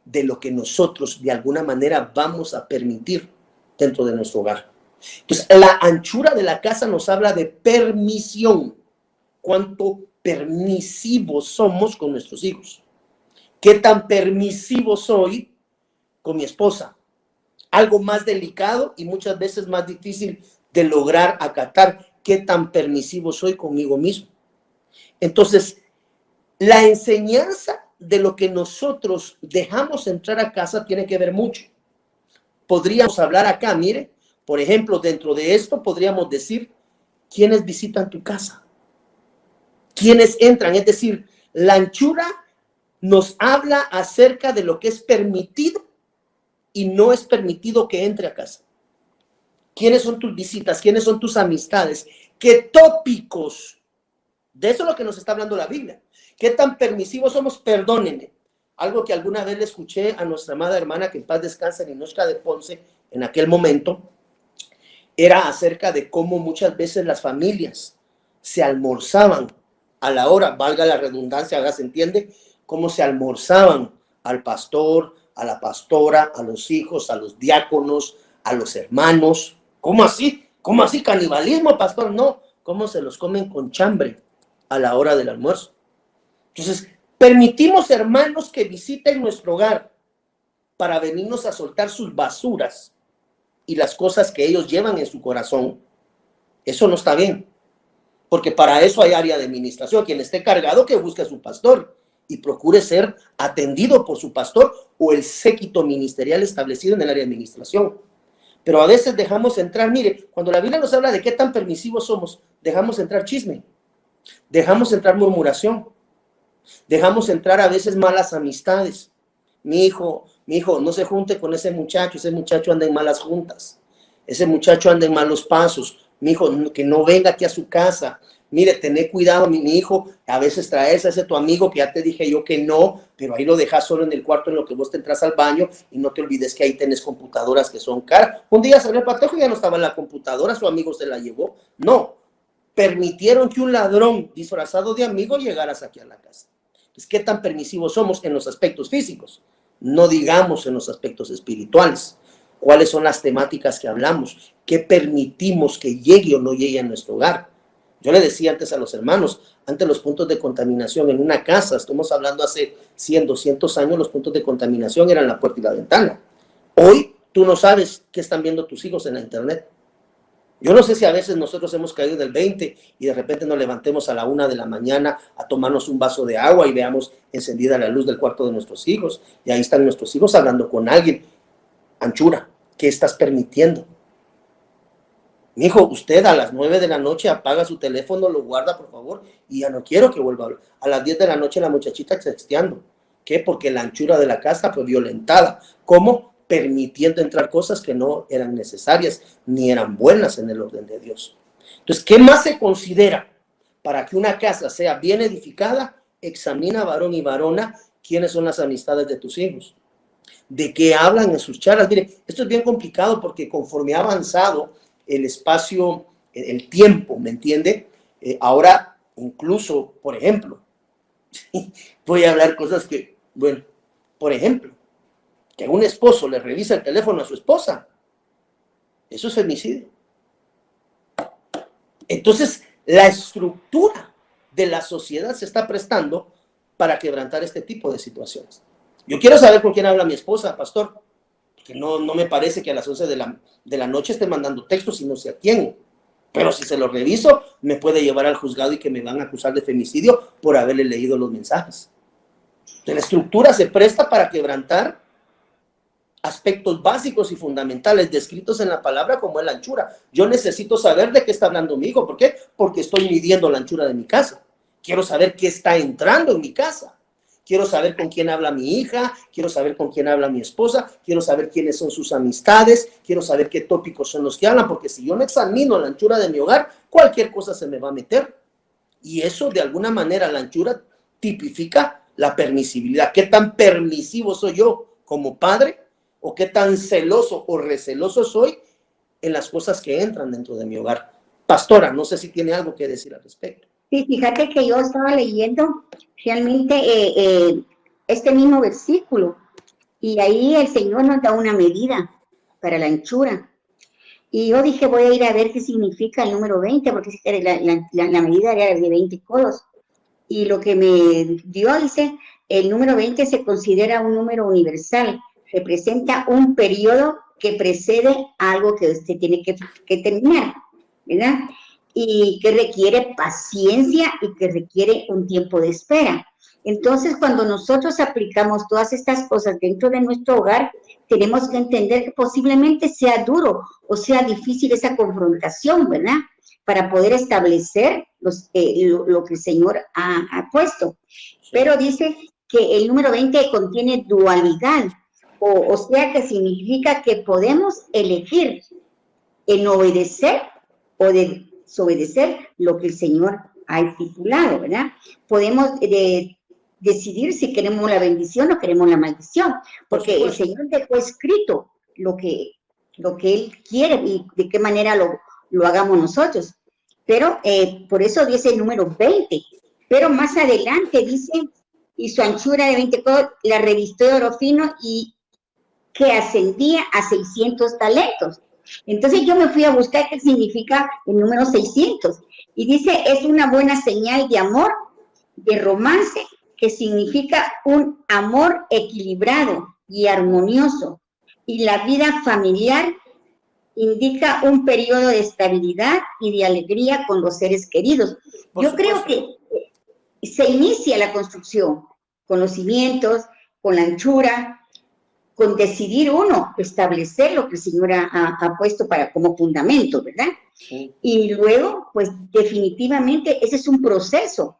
de lo que nosotros de alguna manera vamos a permitir dentro de nuestro hogar. Entonces, la anchura de la casa nos habla de permisión. Cuánto permisivos somos con nuestros hijos. ¿Qué tan permisivo soy con mi esposa? Algo más delicado y muchas veces más difícil de lograr acatar. ¿Qué tan permisivo soy conmigo mismo? Entonces, la enseñanza de lo que nosotros dejamos entrar a casa tiene que ver mucho. Podríamos hablar acá, mire, por ejemplo, dentro de esto podríamos decir, ¿quiénes visitan tu casa? ¿Quiénes entran? Es decir, la anchura nos habla acerca de lo que es permitido y no es permitido que entre a casa. ¿Quiénes son tus visitas? ¿Quiénes son tus amistades? ¿Qué tópicos? De eso es lo que nos está hablando la Biblia. ¿Qué tan permisivos somos? Perdónenme. Algo que alguna vez le escuché a nuestra amada hermana, que en paz descanse, Ninochka de Ponce, en aquel momento, era acerca de cómo muchas veces las familias se almorzaban a la hora, valga la redundancia, ¿se entiende? Cómo se almorzaban al pastor, a la pastora, a los hijos, a los diáconos, a los hermanos. ¿Cómo así? ¿Cómo así? ¿Canibalismo, pastor? No. ¿Cómo se los comen con chambre a la hora del almuerzo? Entonces, permitimos, hermanos, que visiten nuestro hogar para venirnos a soltar sus basuras y las cosas que ellos llevan en su corazón. Eso no está bien, porque para eso hay área de administración. Quien esté cargado, que busque a su pastor y procure ser atendido por su pastor o el séquito ministerial establecido en el área de administración. Pero a veces dejamos entrar, mire, cuando la Biblia nos habla de qué tan permisivos somos, dejamos entrar chisme, dejamos entrar murmuración, dejamos entrar a veces malas amistades. mi hijo, no se junte con ese muchacho anda en malas juntas, ese muchacho anda en malos pasos, mi hijo, que no venga aquí a su casa. Mire, tené cuidado, mi hijo, a veces traes a ese tu amigo que ya te dije yo que no, pero ahí lo dejas solo en el cuarto en lo que vos te entras al baño y no te olvides que ahí tenés computadoras que son caras. Un día salió el patejo y ya no estaba en la computadora, su amigo se la llevó. No, permitieron que un ladrón disfrazado de amigo llegara a saquear la casa. Entonces, ¿qué tan permisivos somos en los aspectos físicos? No digamos en los aspectos espirituales. ¿Cuáles son las temáticas que hablamos? ¿Qué permitimos que llegue o no llegue a nuestro hogar? Yo le decía antes a los hermanos, antes los puntos de contaminación en una casa, estamos hablando hace 100, 200 años, los puntos de contaminación eran la puerta y la ventana. Hoy tú no sabes qué están viendo tus hijos en la internet. Yo no sé si a veces nosotros hemos caído en el 20 y de repente nos levantemos a la 1 de la mañana a tomarnos un vaso de agua y veamos encendida la luz del cuarto de nuestros hijos y ahí están nuestros hijos hablando con alguien. Anchura, ¿qué estás permitiendo? Mijo, usted a las 9 de la noche apaga su teléfono, lo guarda, por favor, y ya no quiero que vuelva a hablar. A las 10 de la noche la muchachita texteando. ¿Qué? Porque la anchura de la casa fue violentada. ¿Cómo? Permitiendo entrar cosas que no eran necesarias ni eran buenas en el orden de Dios. Entonces, ¿qué más se considera para que una casa sea bien edificada? Examina, varón y varona, quiénes son las amistades de tus hijos. ¿De qué hablan en sus charlas? Mire, esto es bien complicado porque conforme ha avanzado el espacio, el tiempo, ¿me entiende? Ahora, incluso, por ejemplo, voy a hablar cosas que, bueno, por ejemplo, que un esposo le revisa el teléfono a su esposa, eso es femicidio. Entonces, la estructura de la sociedad se está prestando para quebrantar este tipo de situaciones. Yo quiero saber con quién habla mi esposa, pastor. Que no me parece que a las 11 de la noche esté mandando textos y no sé a quién. Pero si se lo reviso, me puede llevar al juzgado y que me van a acusar de femicidio por haberle leído los mensajes. Entonces, la estructura se presta para quebrantar aspectos básicos y fundamentales descritos en la palabra como es la anchura. Yo necesito saber de qué está hablando mi hijo. ¿Por qué? Porque estoy midiendo la anchura de mi casa. Quiero saber qué está entrando en mi casa. Quiero saber con quién habla mi hija, quiero saber con quién habla mi esposa, quiero saber quiénes son sus amistades, quiero saber qué tópicos son los que hablan, porque si yo no examino la anchura de mi hogar, cualquier cosa se me va a meter. Y eso, de alguna manera, la anchura tipifica la permisibilidad. ¿Qué tan permisivo soy yo como padre? ¿O qué tan celoso o receloso soy en las cosas que entran dentro de mi hogar? Pastora, no sé si tiene algo que decir al respecto. Sí, fíjate que yo estaba leyendo realmente este mismo versículo y ahí el Señor nos da una medida para la anchura. Y yo dije, voy a ir a ver qué significa el número 20, porque la medida era de 20 codos. Y lo que me dio, dice, el número 20 se considera un número universal, representa un periodo que precede a algo que usted tiene que terminar, ¿verdad? Y que requiere paciencia y que requiere un tiempo de espera. Entonces, cuando nosotros aplicamos todas estas cosas dentro de nuestro hogar, tenemos que entender que posiblemente sea duro o sea difícil esa confrontación, ¿verdad? Para poder establecer lo que el Señor ha puesto. Pero dice que el número 20 contiene dualidad, o sea que significa que podemos elegir en obedecer o desobedecer lo que el Señor ha estipulado, ¿verdad? Podemos decidir si queremos la bendición o queremos la maldición, porque el Señor dejó escrito lo que Él quiere y de qué manera lo hagamos nosotros. Pero por eso dice el número 20. Pero más adelante dice, y su anchura de 20 codos la revistió de oro fino y que ascendía a 600 talentos. Entonces yo me fui a buscar qué significa el número 600. Y dice, es una buena señal de amor, de romance, que significa un amor equilibrado y armonioso. Y la vida familiar indica un periodo de estabilidad y de alegría con los seres queridos. Yo creo que se inicia la construcción con los cimientos, con la anchura, con decidir uno, establecer lo que el Señor ha puesto como fundamento, ¿verdad? Sí. Y luego, pues definitivamente ese es un proceso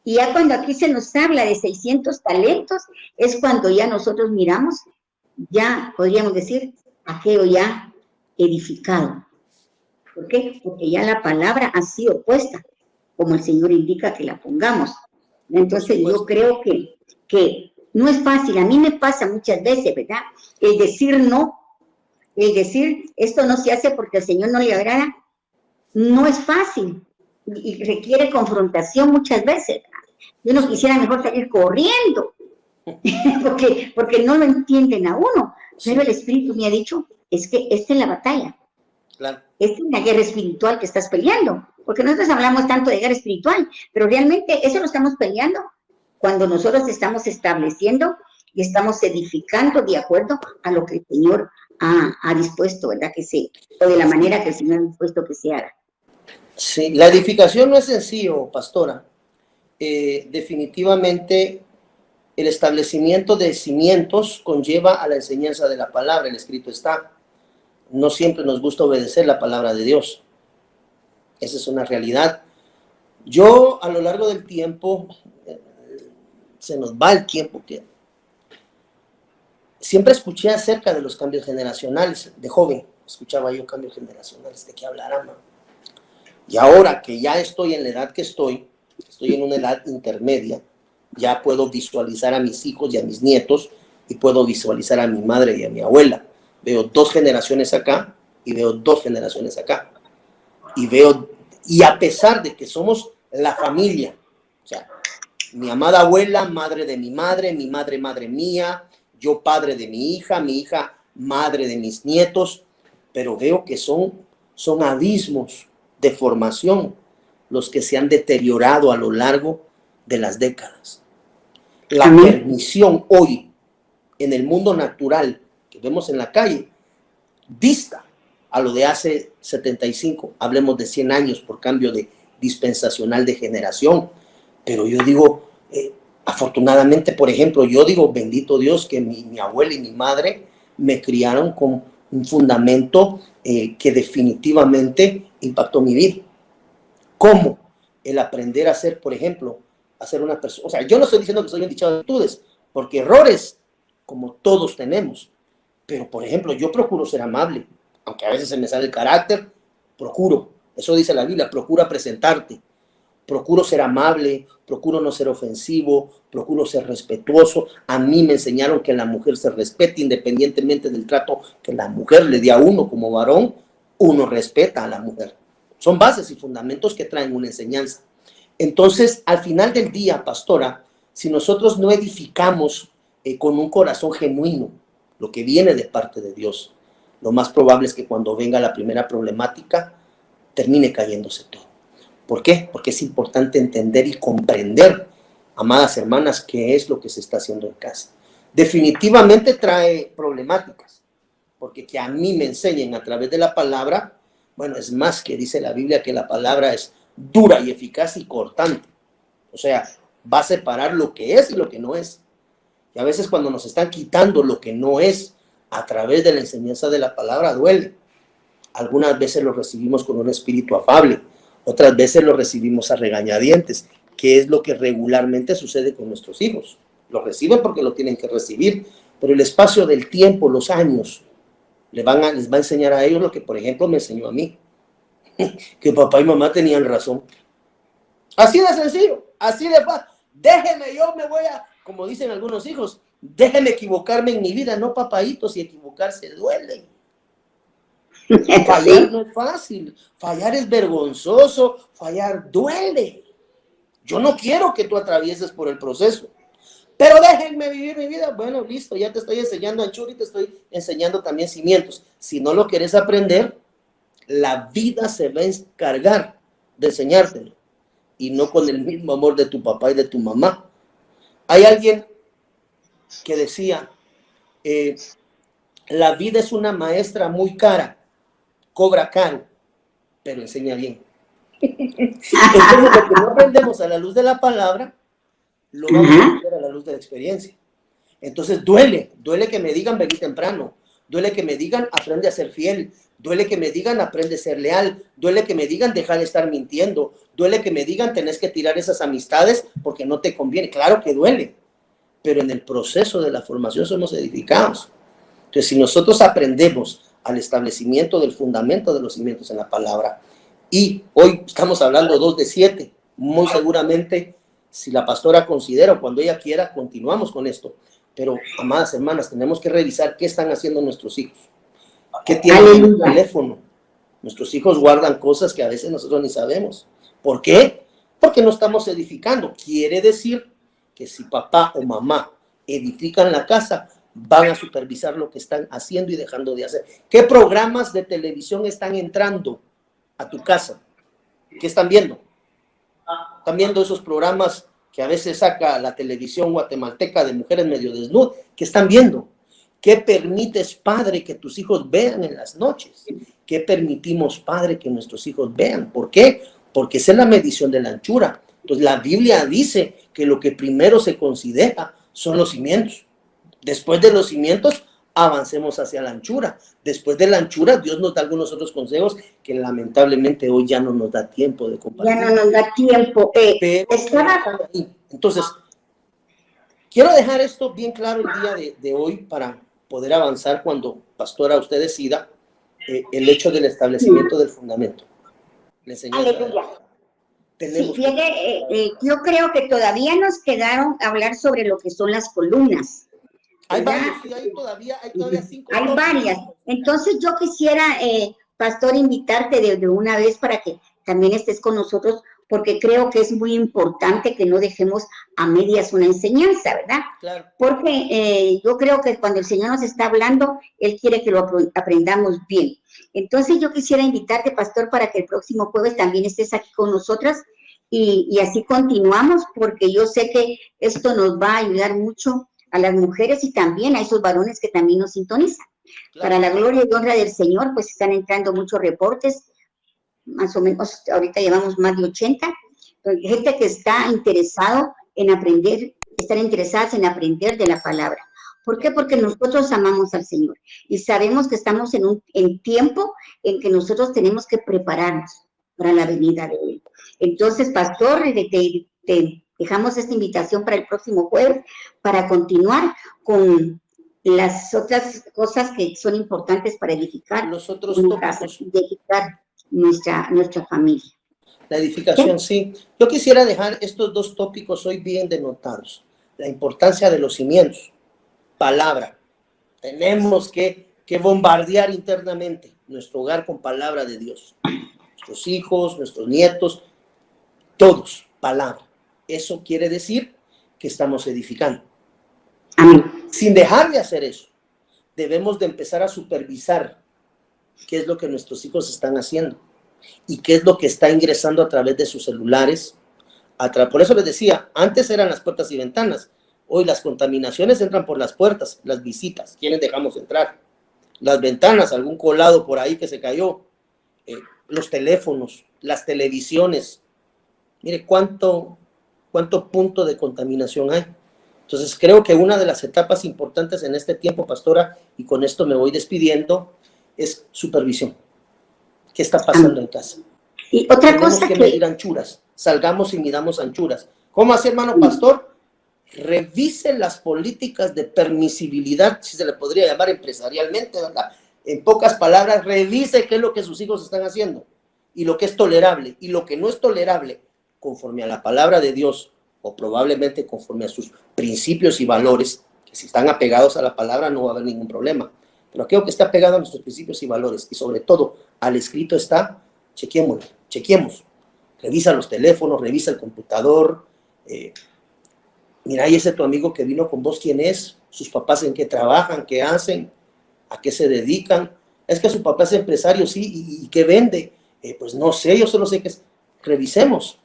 Y ya cuando aquí se nos habla de 600 talentos, es cuando ya nosotros miramos, ya podríamos decir, aquello ya edificado. ¿Por qué? Porque ya la palabra ha sido puesta, como el Señor indica que la pongamos. Entonces yo creo que no es fácil. A mí me pasa muchas veces, ¿verdad? El decir no, el decir esto no se hace porque al Señor no le agrada, no es fácil y requiere confrontación muchas veces. Yo no quisiera mejor salir corriendo, porque no lo entienden a uno. Pero el Espíritu me ha dicho, es que esta es la batalla. Claro. Esta es una guerra espiritual que estás peleando. Porque nosotros hablamos tanto de guerra espiritual, pero realmente eso lo estamos peleando cuando nosotros estamos estableciendo y estamos edificando de acuerdo a lo que el Señor ha dispuesto, ¿verdad? Que sea, o de la manera que el Señor ha dispuesto que se haga. Sí, la edificación no es sencillo, pastora. Definitivamente el establecimiento de cimientos conlleva a la enseñanza de la palabra, el escrito está. No siempre nos gusta obedecer la palabra de Dios. Esa es una realidad. Yo a lo largo del tiempo, se nos va el tiempo que siempre escuché acerca de los cambios generacionales. De joven escuchaba yo cambios generacionales, ¿de qué hablarán? Y ahora que ya estoy en la edad que estoy en una edad intermedia, ya puedo visualizar a mis hijos y a mis nietos y puedo visualizar a mi madre y a mi abuela. Veo 2 generaciones acá y veo 2 generaciones acá. Y a pesar de que somos la familia, o sea, mi amada abuela, madre de mi madre mía, yo padre de mi hija madre de mis nietos, pero veo que son abismos de formación los que se han deteriorado a lo largo de las décadas. La permisión hoy en el mundo natural que vemos en la calle dista a lo de hace 75, hablemos de 100 años por cambio de dispensacional de generación. Pero yo digo, afortunadamente, por ejemplo, yo digo, bendito Dios que mi abuela y mi madre me criaron con un fundamento que definitivamente impactó mi vida. ¿Cómo? El aprender a ser, por ejemplo, a ser una persona. O sea, yo no estoy diciendo que soy un dichado de virtudes, porque errores, como todos tenemos. Pero, por ejemplo, yo procuro ser amable, aunque a veces se me sale el carácter, procuro. Eso dice la Biblia, procura presentarte. Procuro ser amable, procuro no ser ofensivo, procuro ser respetuoso. A mí me enseñaron que la mujer se respete independientemente del trato que la mujer le dé a uno como varón. Uno respeta a la mujer. Son bases y fundamentos que traen una enseñanza. Entonces, al final del día, pastora, si nosotros no edificamos con un corazón genuino lo que viene de parte de Dios, lo más probable es que cuando venga la primera problemática, termine cayéndose todo. ¿Por qué? Porque es importante entender y comprender, amadas hermanas, qué es lo que se está haciendo en casa. Definitivamente trae problemáticas, porque que a mí me enseñen a través de la palabra, bueno, es más que dice la Biblia que la palabra es dura y eficaz y cortante. O sea, va a separar lo que es y lo que no es. Y a veces cuando nos están quitando lo que no es a través de la enseñanza de la palabra, duele. Algunas veces lo recibimos con un espíritu afable, otras veces lo recibimos a regañadientes, que es lo que regularmente sucede con nuestros hijos. Lo reciben porque lo tienen que recibir, pero el espacio del tiempo, los años, les va a enseñar a ellos lo que, por ejemplo, me enseñó a mí, que papá y mamá tenían razón. Así de sencillo, así de fácil. Déjeme, yo me voy a, como dicen algunos hijos, déjeme equivocarme en mi vida. No, papaitos, y equivocarse duele. Fallar no es fácil, fallar es vergonzoso, fallar duele. Yo no quiero que tú atravieses por el proceso, pero déjenme vivir mi vida. Bueno, listo, ya te estoy enseñando anchura y te estoy enseñando también cimientos. Si no lo quieres aprender, la vida se va a encargar de enseñártelo, y no con el mismo amor de tu papá y de tu mamá. Hay alguien que decía, la vida es una maestra muy cara, cobra caro, pero enseña bien. Entonces, lo que no aprendemos a la luz de la palabra, lo vamos a aprender a la luz de la experiencia. Entonces, duele que me digan vení temprano, duele que me digan, aprende a ser fiel, duele que me digan, aprende a ser leal, duele que me digan, deja de estar mintiendo, duele que me digan, tenés que tirar esas amistades porque no te conviene. Claro que duele, pero en el proceso de la formación somos edificados. Entonces, si nosotros aprendemos al establecimiento del fundamento de los cimientos en la palabra, y hoy estamos hablando 2 de 7, muy seguramente, si la pastora considera o cuando ella quiera, continuamos con esto. Pero, amadas hermanas, tenemos que revisar qué están haciendo nuestros hijos. ¿Qué tienen en el teléfono? Nuestros hijos guardan cosas que a veces nosotros ni sabemos. ¿Por qué? Porque no estamos edificando. Quiere decir que si papá o mamá edifican la casa, van a supervisar lo que están haciendo y dejando de hacer. ¿Qué programas de televisión están entrando a tu casa? ¿Qué están viendo? Están viendo esos programas que a veces saca la televisión guatemalteca de mujeres medio desnudas. ¿Qué están viendo? ¿Qué permites, padre, que tus hijos vean en las noches? ¿Qué permitimos, padre, que nuestros hijos vean? ¿Por qué? Porque esa es la medición de la anchura. Entonces la Biblia dice que lo que primero se considera son los cimientos. Después de los cimientos, avancemos hacia la anchura. Después de la anchura, Dios nos da algunos otros consejos que lamentablemente hoy ya no nos da tiempo de compartir. Ya no nos da tiempo. Pero entonces, quiero dejar esto bien claro el día de hoy para poder avanzar cuando, pastora, usted decida el hecho del establecimiento del fundamento. Aleluya. Sí, yo creo que todavía nos quedaron a hablar sobre lo que son las columnas. Hay varios, sí, hay todavía 5. Hay varias. Entonces yo quisiera, pastor, invitarte de una vez para que también estés con nosotros, porque creo que es muy importante que no dejemos a medias una enseñanza, ¿verdad? Claro. Porque yo creo que cuando el Señor nos está hablando, Él quiere que lo aprendamos bien. Entonces yo quisiera invitarte, pastor, para que el próximo jueves también estés aquí con nosotras y así continuamos, porque yo sé que esto nos va a ayudar mucho a las mujeres y también a esos varones que también nos sintonizan. Claro. Para la gloria y honra del Señor, pues están entrando muchos reportes, más o menos, ahorita llevamos más de 80, gente que está interesado en aprender, están interesadas en aprender de la palabra. ¿Por qué? Porque nosotros amamos al Señor y sabemos que estamos en tiempo en que nosotros tenemos que prepararnos para la venida de Él. Entonces, pastor, te dejamos esta invitación para el próximo jueves para continuar con las otras cosas que son importantes para edificar los otros tópicos. Edificar nuestra familia. La edificación, sí. Yo quisiera dejar estos 2 tópicos hoy bien denotados. La importancia de los cimientos. Palabra. Tenemos que bombardear internamente nuestro hogar con palabra de Dios. Nuestros hijos, nuestros nietos, todos, palabra. Eso quiere decir que estamos edificando. Amén. Sin dejar de hacer eso, debemos de empezar a supervisar qué es lo que nuestros hijos están haciendo y qué es lo que está ingresando a través de sus celulares. Por eso les decía, antes eran las puertas y ventanas. Hoy las contaminaciones entran por las puertas, las visitas, ¿quiénes dejamos entrar? Las ventanas, algún colado por ahí que se cayó, los teléfonos, las televisiones. Mire cuánto punto de contaminación hay. Entonces creo que una de las etapas importantes en este tiempo, pastora, y con esto me voy despidiendo, es supervisión. ¿Qué está pasando en casa? Y otra cosa que medir anchuras. Salgamos y midamos anchuras. ¿Cómo hace, hermano pastor? Revise las políticas de permisibilidad, si se le podría llamar empresarialmente, ¿verdad? En pocas palabras, revise qué es lo que sus hijos están haciendo y lo que es tolerable y lo que no es tolerable conforme a la palabra de Dios o probablemente conforme a sus principios y valores, que si están apegados a la palabra no va a haber ningún problema. Pero aquello que está apegado a nuestros principios y valores y sobre todo al escrito está, chequemos. Revisa los teléfonos, revisa el computador. Mira, ahí ese tu amigo que vino con vos, ¿quién es? Sus papás en qué trabajan, qué hacen, a qué se dedican. Es que su papá es empresario, sí, ¿y qué vende? Pues no sé, yo solo sé que es. Revisemos,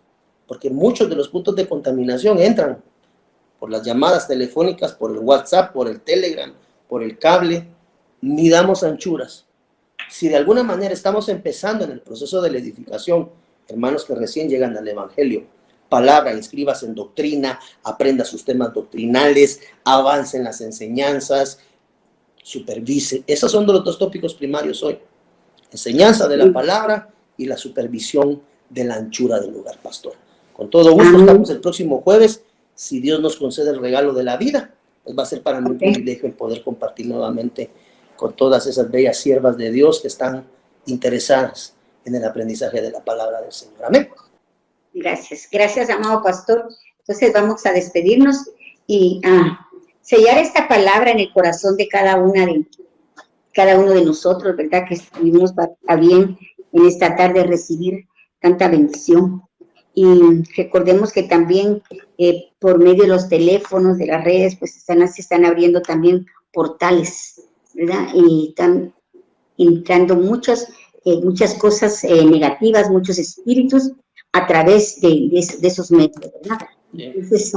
porque muchos de los puntos de contaminación entran por las llamadas telefónicas, por el WhatsApp, por el Telegram, por el cable. Midamos anchuras. Si de alguna manera estamos empezando en el proceso de la edificación, hermanos que recién llegan al Evangelio, palabra, inscríbase en doctrina, aprenda sus temas doctrinales, avance en las enseñanzas, supervise. Esos son los dos tópicos primarios hoy. Enseñanza de la palabra y la supervisión de la anchura del lugar, pastor. Con todo gusto estamos el próximo jueves. Si Dios nos concede el regalo de la vida, pues va a ser para mí un privilegio el poder compartir nuevamente con todas esas bellas siervas de Dios que están interesadas en el aprendizaje de la palabra del Señor. Amén. Gracias, gracias, amado pastor. Entonces vamos a despedirnos y a sellar esta palabra en el corazón de cada uno de nosotros, ¿verdad? Que estuvimos a bien en esta tarde recibir tanta bendición. Y recordemos que también por medio de los teléfonos, de las redes, pues se están abriendo también portales, ¿verdad? Y están entrando muchas cosas negativas, muchos espíritus a través de esos medios, ¿verdad? Entonces,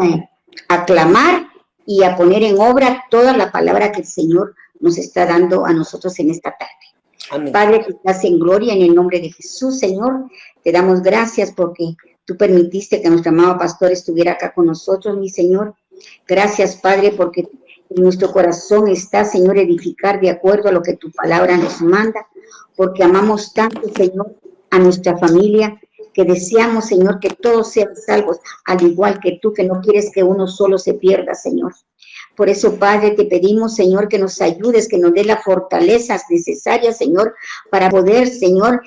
a clamar y a poner en obra toda la palabra que el Señor nos está dando a nosotros en esta tarde. Amén. Padre, que estás en gloria, en el nombre de Jesús, Señor, te damos gracias porque tú permitiste que nuestro amado pastor estuviera acá con nosotros, mi Señor. Gracias, Padre, porque en nuestro corazón está, Señor, edificar de acuerdo a lo que tu palabra nos manda, porque amamos tanto, Señor, a nuestra familia, que deseamos, Señor, que todos sean salvos, al igual que tú, que no quieres que uno solo se pierda, Señor. Por eso, Padre, te pedimos, Señor, que nos ayudes, que nos dé las fortalezas necesarias, Señor, para poder, Señor,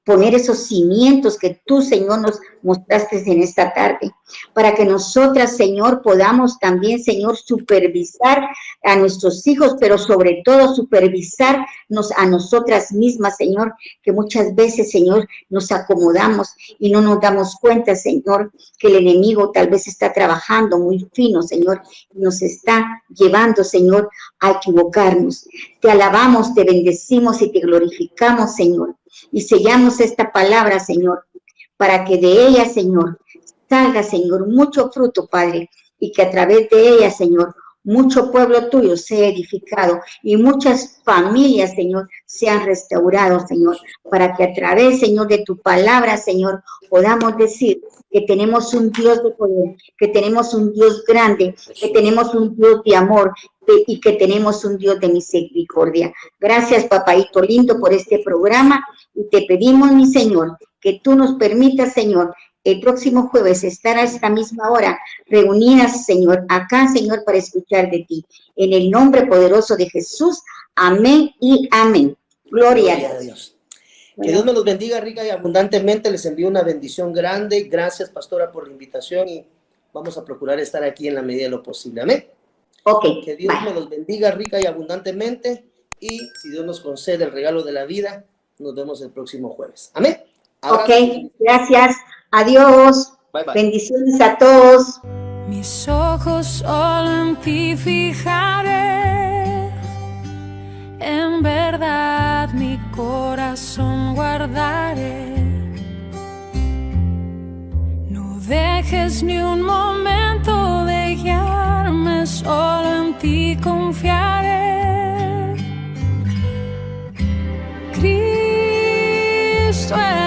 poner esos cimientos que tú, Señor, nos mostraste en esta tarde, para que nosotras, Señor, podamos también, Señor, supervisar a nuestros hijos, pero sobre todo supervisarnos a nosotras mismas, Señor, que muchas veces, Señor, nos acomodamos y no nos damos cuenta, Señor, que el enemigo tal vez está trabajando muy fino, Señor, y nos está llevando, Señor, a equivocarnos. Te alabamos, te bendecimos y te glorificamos, Señor. Y sellamos esta palabra, Señor, para que de ella, Señor, salga, Señor, mucho fruto, Padre, y que a través de ella, Señor, mucho pueblo tuyo sea edificado y muchas familias, Señor, sean restaurados, Señor, para que a través, Señor, de tu palabra, Señor, podamos decir que tenemos un Dios de poder, que tenemos un Dios grande, que tenemos un Dios de amor y que tenemos un Dios de misericordia. Gracias, papaito lindo, por este programa y te pedimos, mi Señor, que tú nos permitas, Señor, el próximo jueves estar a esta misma hora reunidas, Señor, acá, Señor, para escuchar de ti. En el nombre poderoso de Jesús, amén y amén. Gloria a Dios. Que Dios me los bendiga rica y abundantemente. Les envío una bendición grande. Gracias, pastora, por la invitación y vamos a procurar estar aquí en la medida de lo posible. Amén. Ok. Que Dios me los bendiga rica y abundantemente y si Dios nos concede el regalo de la vida, nos vemos el próximo jueves. Amén. Abrazo. Ok, gracias. Adiós. Bye, bye. Bendiciones a todos. Mis ojos solo en ti fijaré, en verdad mi corazón guardaré. No dejes ni un momento de guiarme, solo en ti confiaré. Cristo es